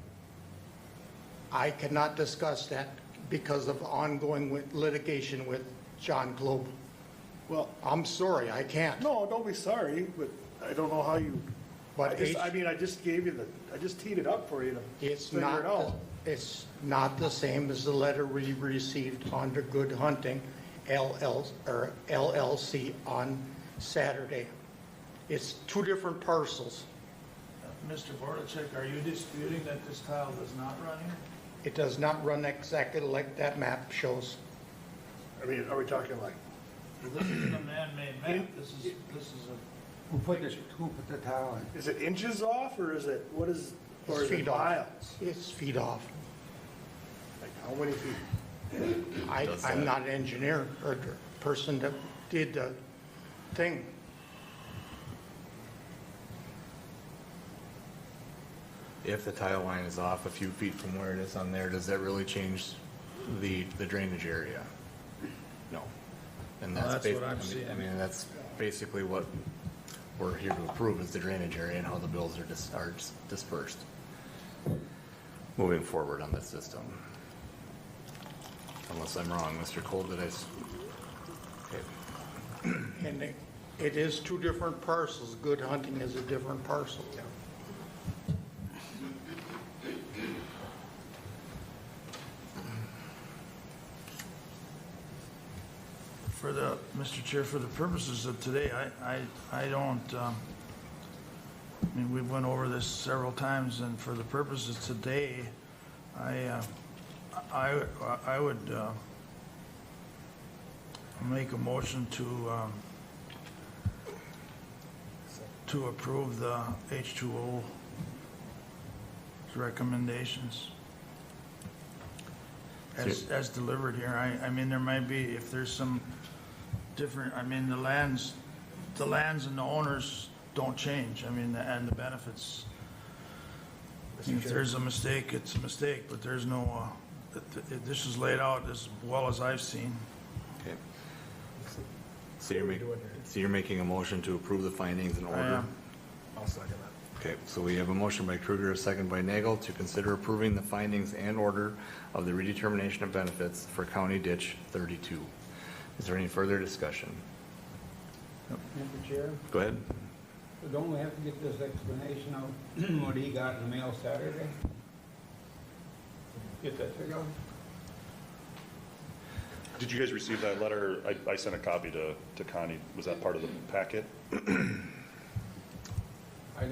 I cannot discuss that because of ongoing litigation with John Globe. Well, I'm sorry, I can't. no, don't be sorry, but I don't know how you, But I just gave you I just teed it up for you to figure it out. It's not the same as the letter we received under Good Hunting LLC on Saturday. It's two different parcels. Mr. Voracek, are you disputing that this tile does not run here? It does not run exactly like that map shows. I mean, are we talking like, This isn't a man-made map, this is a, Who put the tile in? is it inches off or is it, what is, or is Feet it off. miles? It's feet off. Like how many feet? I'm not an engineer or the person that did the thing. If the tile line is off a few feet from where it is on there, does that really change the drainage area? No. And Well, that's what basi- I'm seeing. I mean, that's basically what we're here to approve is the drainage area and how the bills are dispersed moving forward on this system. Unless I'm wrong, Mr. Cole, did I? Okay. And it is two different parcels. Good Hunting is a different parcel. Mr. Chair, for the purposes of today, I don't, I mean, we went over this several times, and for the purposes today, I would make a motion to to approve the H2O recommendations as delivered here. I mean, there might be, if there's some different, I mean, the lands and the owners don't change. I mean, and the benefits. If there's a mistake, it's a mistake, but there's no, this is laid out as well as I've seen. Okay. So you're making a motion to approve the findings in order? I am. I'll second that. Okay, so we have a motion by Kruger, a second by Nagel, to consider approving the findings and order of the redetermination of benefits for County Ditch 32. Is there any further discussion? Mr. Chair, Go ahead. don't we have to get this explanation of what he got in the mail Saturday? Get that figured out? Did you guys receive that letter? I sent a copy to Connie. Was that part of the packet?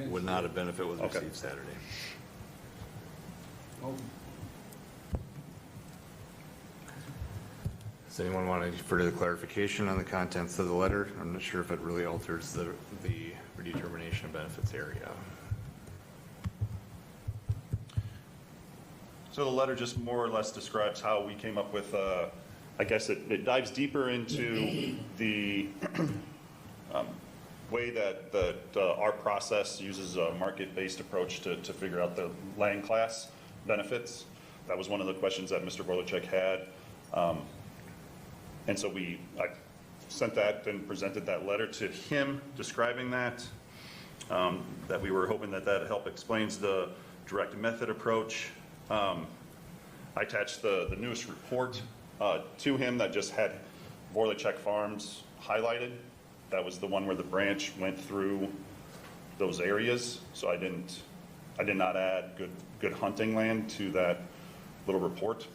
Would not have been if it was Okay. received Saturday. Oh, Does anyone want any further clarification on the contents of the letter? I'm not sure if it really alters the redetermination of benefits area. So the letter just more or less describes how we came up with, I guess it dives deeper into the way that our process uses a market-based approach to figure out the land class benefits. That was one of the questions that Mr. Vorlachek had. And so I sent that and presented that letter to him describing that we were hoping that help explains the direct method approach. I attached the newest report to him that just had Vorlachek Farms highlighted. That was the one where the branch went through those areas. So I did not add good hunting land to that little report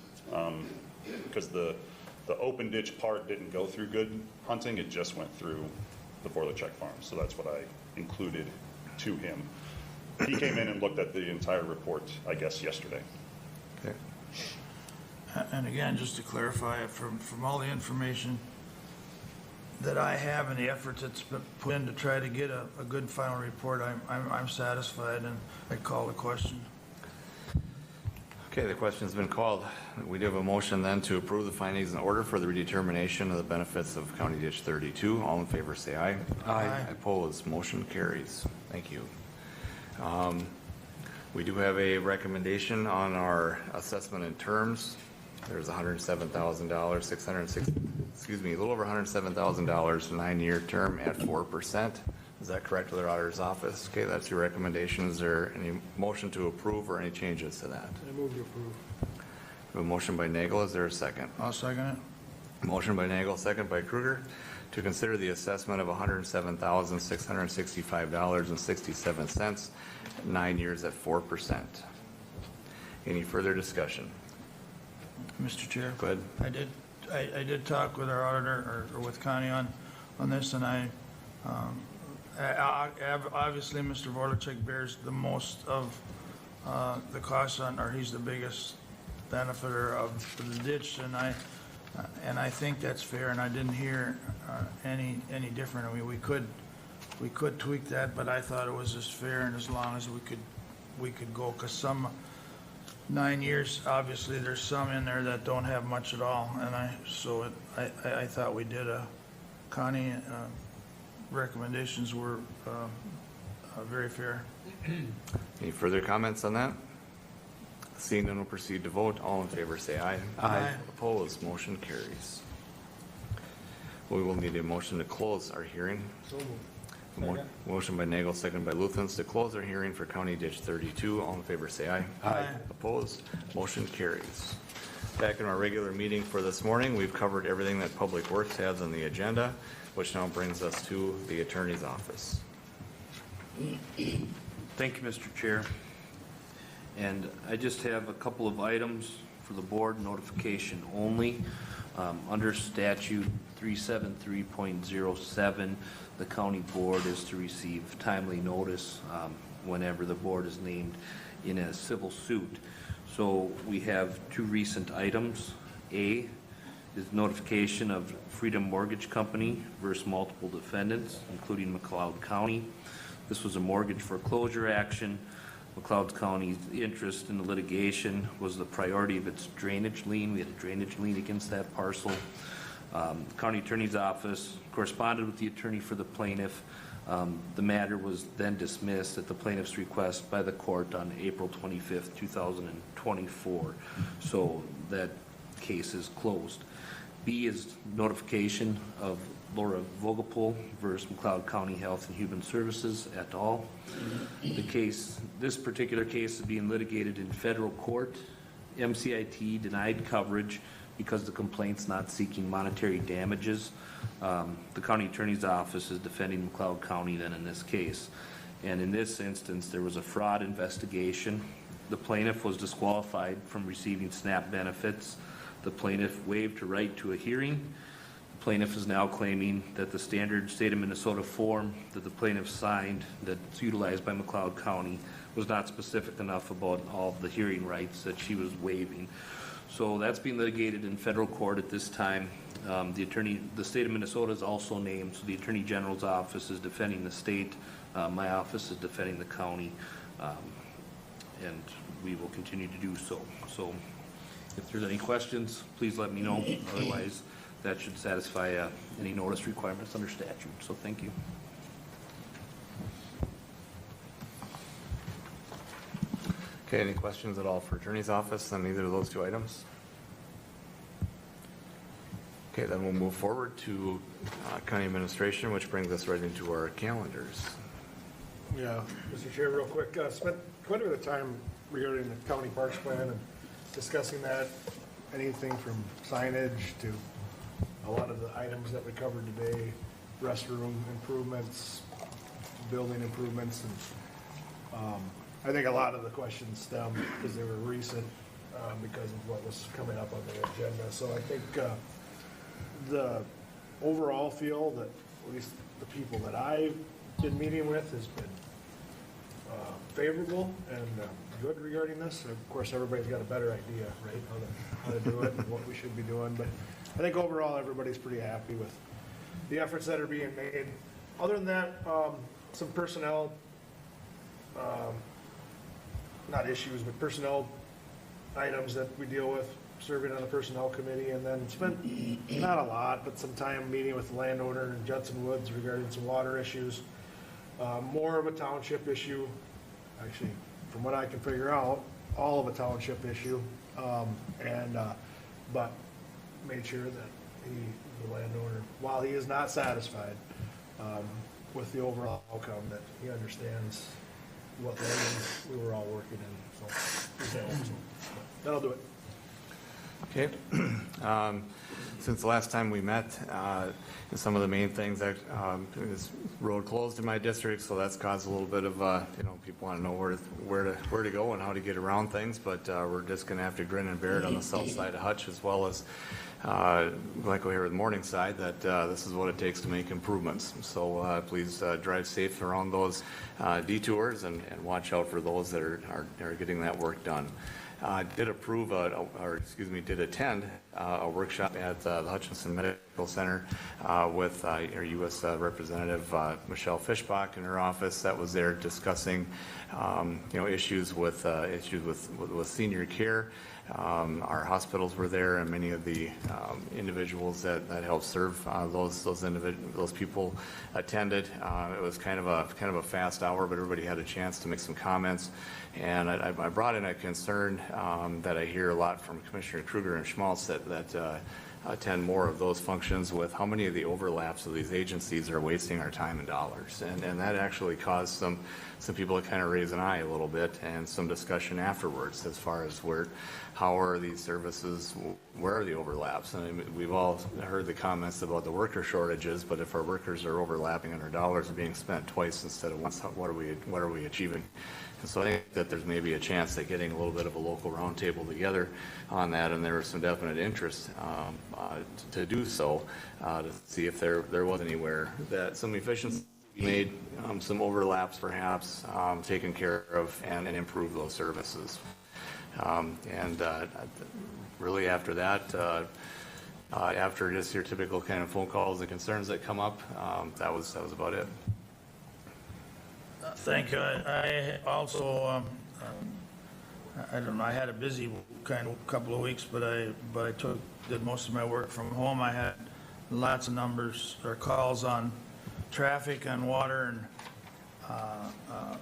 because the open ditch part didn't go through good hunting. It just went through the Vorlachek Farm. So that's what I included to him. He came in and looked at the entire report, I guess, yesterday. Okay. And again, just to clarify, from all the information that I have and the effort that's been put in to try to get a good final report, I'm satisfied, and I call the question. Okay, the question's been called. We do have a motion then to approve the findings in order for the redetermination of the benefits of County Ditch 32. All in favor say aye. Aye. Opposed, motion carries. Thank you. We do have a recommendation on our assessment in terms. There's $107,000, a little over $107,000, 9-year term at 4%. Is that correct with our auditor's office? Okay, that's your recommendation. Is there any motion to approve or any changes to that? I move to approve. We have a motion by Nagel. Is there a second? I'll second it. Motion by Nagel, second by Kruger, to consider the assessment of $107,665.67, 9 years at 4%. Any further discussion? Mr. Chair? Go ahead. I did talk with our auditor, or with Connie on this, and obviously, Mr. Vorlachek bears the most of the costs on, or he's the biggest benefiter of the ditch, and I think that's fair, and I didn't hear any different. I mean, we could tweak that, but I thought it was just fair, and as long as we could go, because some 9 years, obviously, there's some in there that don't have much at all, and I thought we did Connie, recommendations were very fair. Any further comments on that? Seeing none, we'll proceed to vote. All in favor say aye. Aye. Opposed, motion carries. We will need a motion to close our hearing. So moved. Motion by Nagel, second by Luthens, to close our hearing for County Ditch 32. All in favor say aye. Aye. Opposed, motion carries. Back in our regular meeting for this morning, we've covered everything that Public Works has on the agenda, which now brings us to the Attorney's Office. Thank you, Mr. Chair. And I just have a couple of items for the board notification only. Under statute 373.07, the county board is to receive timely notice whenever the board is named in a civil suit. So we have two recent items. A, is notification of Freedom Mortgage Company versus multiple defendants, including McLeod County. This was a mortgage foreclosure action. McLeod County's interest in the litigation was the priority of its drainage lien. We had a drainage lien against that parcel. The county attorney's office corresponded with the attorney for the plaintiff. The matter was then dismissed at the plaintiff's request by the court on April 25th, 2024. So that case is closed. B is notification of Laura Vogelpohl versus McLeod County Health and Human Services et al. This particular case is being litigated in federal court. MCIT denied coverage because the complaint's not seeking monetary damages. The county attorney's office is defending McLeod County then in this case. And in this instance, there was a fraud investigation. The plaintiff was disqualified from receiving SNAP benefits. The plaintiff waived her right to a hearing. The plaintiff is now claiming that the standard state of Minnesota form that the plaintiff signed that's utilized by McLeod County was not specific enough about all of the hearing rights that she was waiving. So that's being litigated in federal court at this time. The state of Minnesota is also named, so the Attorney General's office is defending the state. My office is defending the county, and we will continue to do so. So if there's any questions, please let me know. Otherwise, that should satisfy any notice requirements under statute. So thank you. Okay, any questions at all for Attorney's Office on either of those two items? Okay, then we'll move forward to County Administration, which brings us right into our calendars. Yeah, Mr. Chair, real quick, spent quite a bit of time regarding the county parks plan and discussing that, anything from signage to a lot of the items that we covered today, restroom improvements, building improvements, and I think a lot of the questions stem because they were recent because of what was coming up on the agenda. So I think the overall feel that at least the people that I've been meeting with has been favorable and good regarding this. Of course, everybody's got a better idea, right, how to do it and what we should be doing. But I think overall, everybody's pretty happy with the efforts that are being made. Other than that, some personnel, not issues, but personnel items that we deal with, serving on the personnel committee, and then spent not a lot, but some time meeting with the landowner in Judson Woods regarding some water issues. More of a township issue, actually, from what I can figure out, all of a township issue, but made sure that the landowner, while he is not satisfied with the overall outcome, that he understands what lanes we were all working in. So that'll do it. Okay. Since the last time we met, some of the main things that this road closed in my district, so that's caused a little bit of people want to know where to go and how to get around things, but we're just going to have to grin and bear it on the south side of Hutch, as well as like we hear with Morningside, that this is what it takes to make improvements. So please drive safe around those detours and watch out for those that are getting that work done. Did attend a workshop at the Hutchinson Medical Center with our U.S. Representative Michelle Fischbach in her office. That was there discussing, issues with senior care. Our hospitals were there, and many of the individuals that help serve those people attended. It was kind of a fast hour, but everybody had a chance to make some comments. And I brought in a concern that I hear a lot from Commissioner Kruger and Schmaltz that attend more of those functions, with how many of the overlaps of these agencies are wasting our time and dollars. And that actually caused some people to kind of raise an eye a little bit, and some discussion afterwards as far as how are these services, where are the overlaps? And we've all heard the comments about the worker shortages, but if our workers are overlapping and our dollars are being spent twice instead of once, what are we achieving? And so I think that there's maybe a chance at getting a little bit of a local roundtable together on that, and there was some definite interest to do so, to see if there was anywhere that some efficiency made, some overlaps perhaps taken care of, and improve those services. Really after that, After just your typical kind of phone calls and concerns that come up, that was about it. Thank you. I also, I don't know, I had a busy kind of couple of weeks, but I did most of my work from home. I had lots of numbers or calls on traffic, on water, and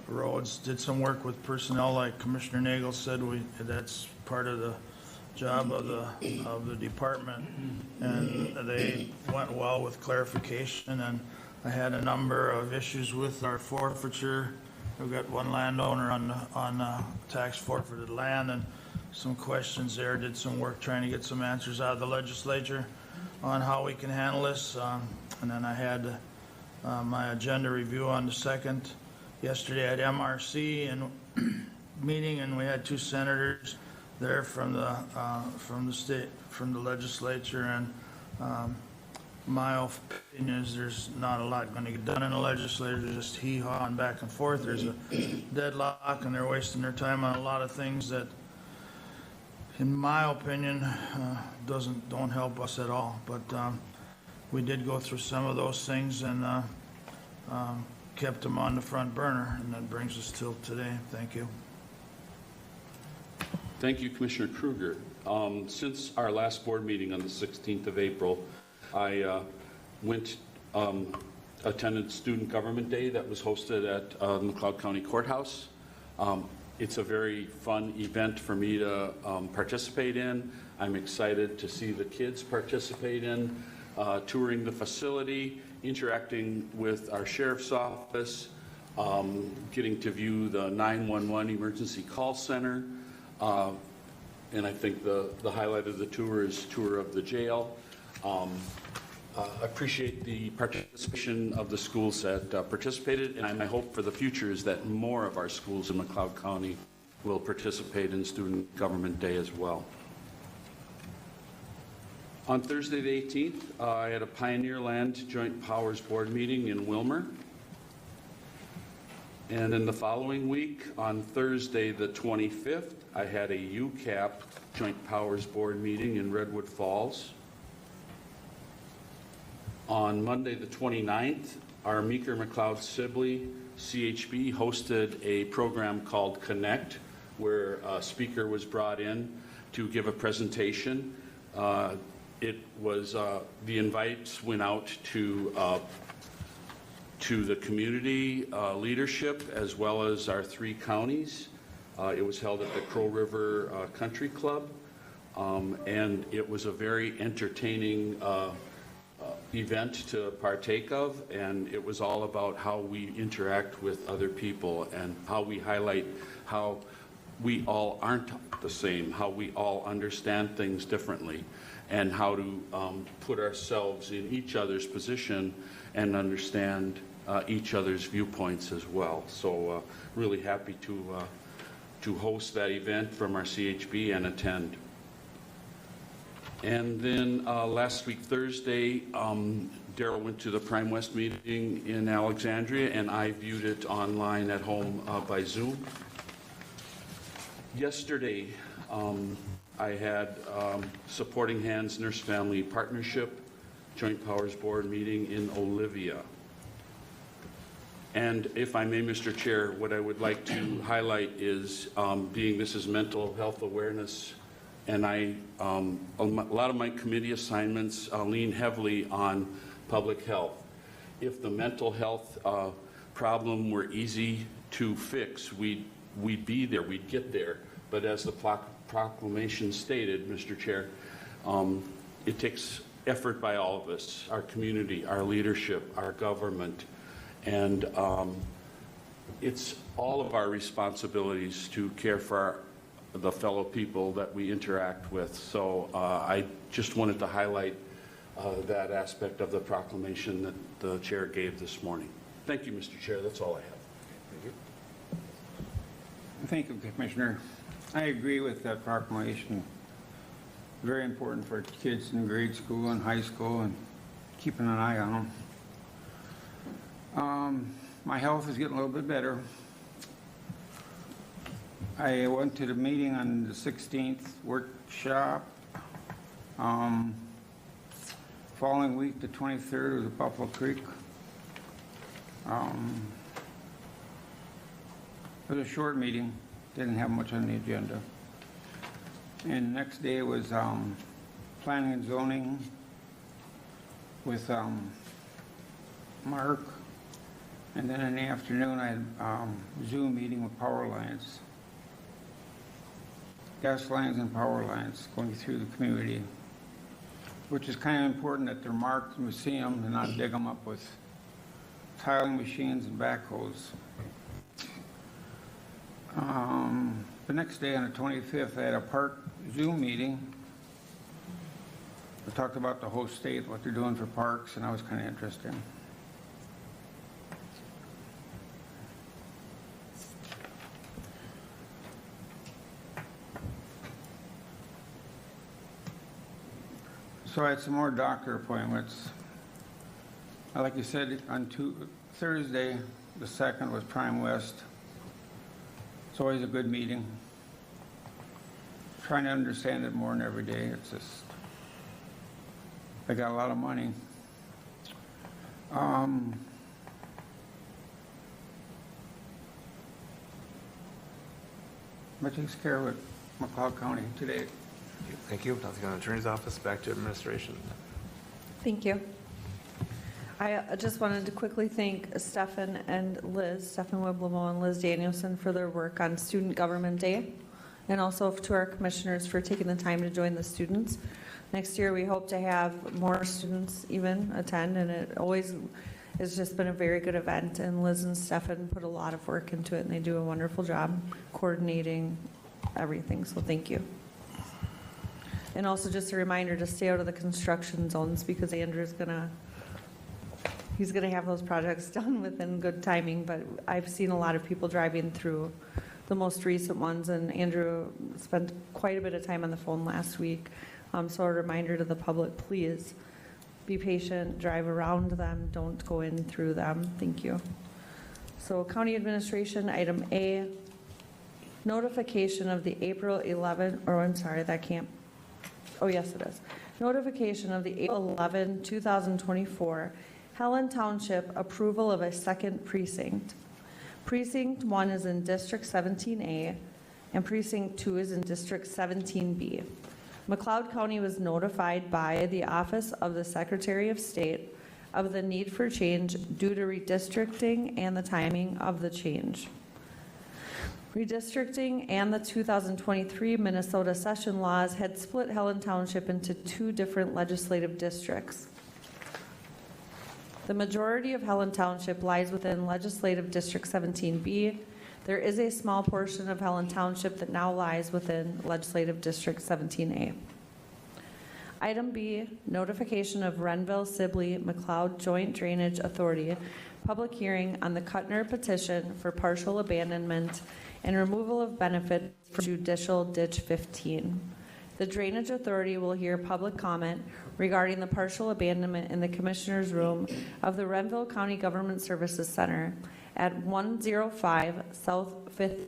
roads. Did some work with personnel, like Commissioner Nagel said. That's part of the job of the department, and they went well with clarification. And I had a number of issues with our forfeiture. We've got one landowner on tax forfeited land, and some questions there. Did some work trying to get some answers out of the legislature on how we can handle this. And then I had my agenda review on the 2nd. Yesterday at MRC and meeting, and we had 2 senators there from the state, from the legislature, and my opinion is there's not a lot going to get done in the legislature, just hee-hawing back and forth. There's a deadlock, and they're wasting their time on a lot of things that, in my opinion, don't help us at all. But we did go through some of those things and kept them on the front burner, and that brings us till today. Thank you. Thank you, Commissioner Kruger. Since our last board meeting on the 16th of April, I attended Student Government Day that was hosted at McLeod County Courthouse. It's a very fun event for me to participate in. I'm excited to see the kids participate in touring the facility, interacting with our sheriff's office, getting to view the 911 emergency call center. And I think the highlight of the tour is tour of the jail. Appreciate the participation of the schools that participated, and my hope for the future is that more of our schools in McLeod County will participate in Student Government Day as well. On Thursday the 18th, I had a Pioneer Land Joint Powers Board meeting in Wilmer. And then the following week, on Thursday the 25th, I had a UCAP Joint Powers Board meeting in Redwood Falls. On Monday the 29th, our Meeker McLeod Sibley CHB hosted a program called Connect, where a speaker was brought in to give a presentation. It was, the invites went out to the community leadership as well as our 3 counties. It was held at the Crow River Country Club, and it was a very entertaining event to partake of, and it was all about how we interact with other people and how we highlight how we all aren't the same, how we all understand things differently, and how to put ourselves in each other's position and understand each other's viewpoints as well. So really happy to host that event from our CHB and attend. And then last week, Thursday, Darrell went to the Prime West meeting in Alexandria, and I viewed it online at home by Zoom. Yesterday, I had Supporting Hands Nurse Family Partnership Joint Powers Board meeting in Olivia. And if I may, Mr. Chair, what I would like to highlight is, being this is Mental Health Awareness, and a lot of my committee assignments lean heavily on public health. If the mental health problem were easy to fix, we'd be there, we'd get there. But as the proclamation stated, Mr. Chair, it takes effort by all of us, our community, our leadership, our government, and it's all of our responsibilities to care for the fellow people that we interact with. So I just wanted to highlight that aspect of the proclamation that the chair gave this morning. Thank you, Mr. Chair. That's all I have. Thank you, Commissioner. I agree with that proclamation. Very important for kids in grade school and high school and keeping an eye on them. My health is getting a little bit better. I went to the meeting on the 16th workshop. following week, the 23rd, was at Buffalo Creek. It was a short meeting, didn't have much on the agenda. And the next day was planning and zoning with Mark. And then in the afternoon, I had Zoom meeting with power lines. Gas lines and power lines going through the community, which is kind of important that they're marked and we see them and not dig them up with tiling machines and backhoes. The next day on the 25th, I had a park Zoom meeting. We talked about the whole state, what they're doing for parks, and that was kind of interesting. So I had some more doctor appointments. Like you said, on Thursday, the 2nd, was Prime West. It's always a good meeting. Trying to understand it more than every day. It's just, they got a lot of money. That takes care of it, McLeod County today. Thank you. Nothing on the Attorney's Office. Back to administration. Thank you. I just wanted to quickly thank Stefan Wiblemo and Liz Danielson for their work on Student Government Day, and also to our commissioners for taking the time to join the students. Next year, we hope to have more students even attend, and it always has just been a very good event, and Liz and Stefan put a lot of work into it, and they do a wonderful job coordinating everything, so thank you. And also just a reminder to stay out of the construction zones, because Andrew's he's gonna have those projects done within good timing, but I've seen a lot of people driving through the most recent ones, and Andrew spent quite a bit of time on the phone last week. So a reminder to the public, please be patient, drive around them, don't go in through them. Thank you. So County Administration, item A, notification of the April 11, or I'm sorry, that can't, oh yes it is. Notification of the April 11, 2024 Helen Township approval of a second precinct. Precinct 1 is in District 17A, and Precinct 2 is in District 17B. McLeod County was notified by the Office of the Secretary of State of the need for change due to redistricting and the timing of the change. Redistricting and the 2023 Minnesota session laws had split Helen Township into 2 different legislative districts. The majority of Helen Township lies within Legislative District 17B. There is a small portion of Helen Township that now lies within Legislative District 17A. Item B, notification of Renville Sibley McLeod Joint Drainage Authority, public hearing on the Kuttner petition for partial abandonment and removal of benefits for judicial ditch 15. The Drainage Authority will hear public comment regarding the partial abandonment in the Commissioner's Room of the Renville County Government Services Center at 105 South 5th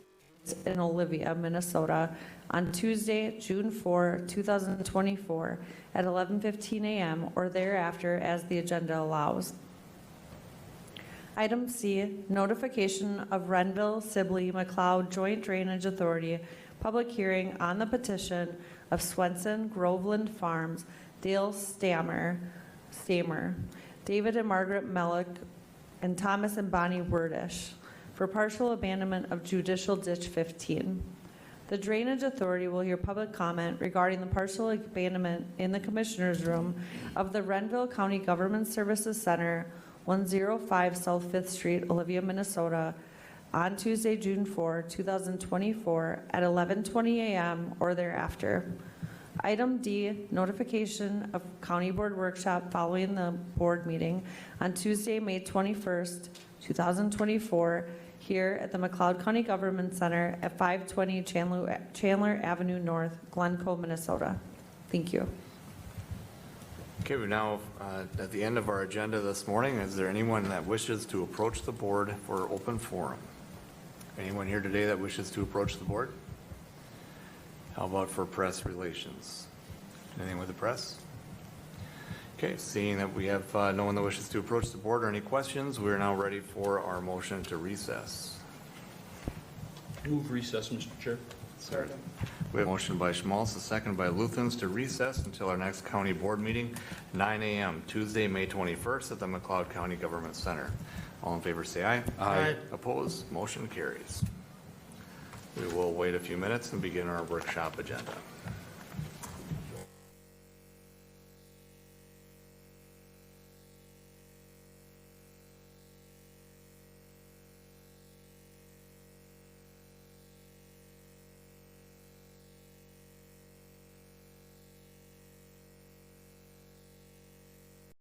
in Olivia, Minnesota, on Tuesday, June 4, 2024, at 11:15 a.m. or thereafter as the agenda allows. Item C, notification of Renville Sibley McLeod Joint Drainage Authority, public hearing on the petition of Swenson Groveland Farms, Dale Stamer, David and Margaret Mellick, and Thomas and Bonnie Wordish for partial abandonment of judicial ditch 15. The Drainage Authority will hear public comment regarding the partial abandonment in the Commissioner's Room of the Renville County Government Services Center, 105 South 5th Street, Olivia, Minnesota, on Tuesday, June 4, 2024, at 11:20 a.m. or thereafter. Item D, notification of County Board workshop following the board meeting on Tuesday, May 21st, 2024, here at the McLeod County Government Center at 520 Chandler Avenue North, Glencoe, Minnesota. Thank you. Okay, we're now at the end of our agenda this morning. Is there anyone that wishes to approach the board for open forum? Anyone here today that wishes to approach the board? How about for press relations? Anything with the press? Okay, seeing that we have no one that wishes to approach the board or any questions, we are now ready for our motion to recess. Move recess, Mr. Chair. We have a motion by Schmaltz, a second by Luthens to recess until our next county board meeting, 9 a.m., Tuesday, May 21st at the McLeod County Government Center. All in favor say aye. Aye. Opposed? Motion carries. We will wait a few minutes and begin our workshop agenda.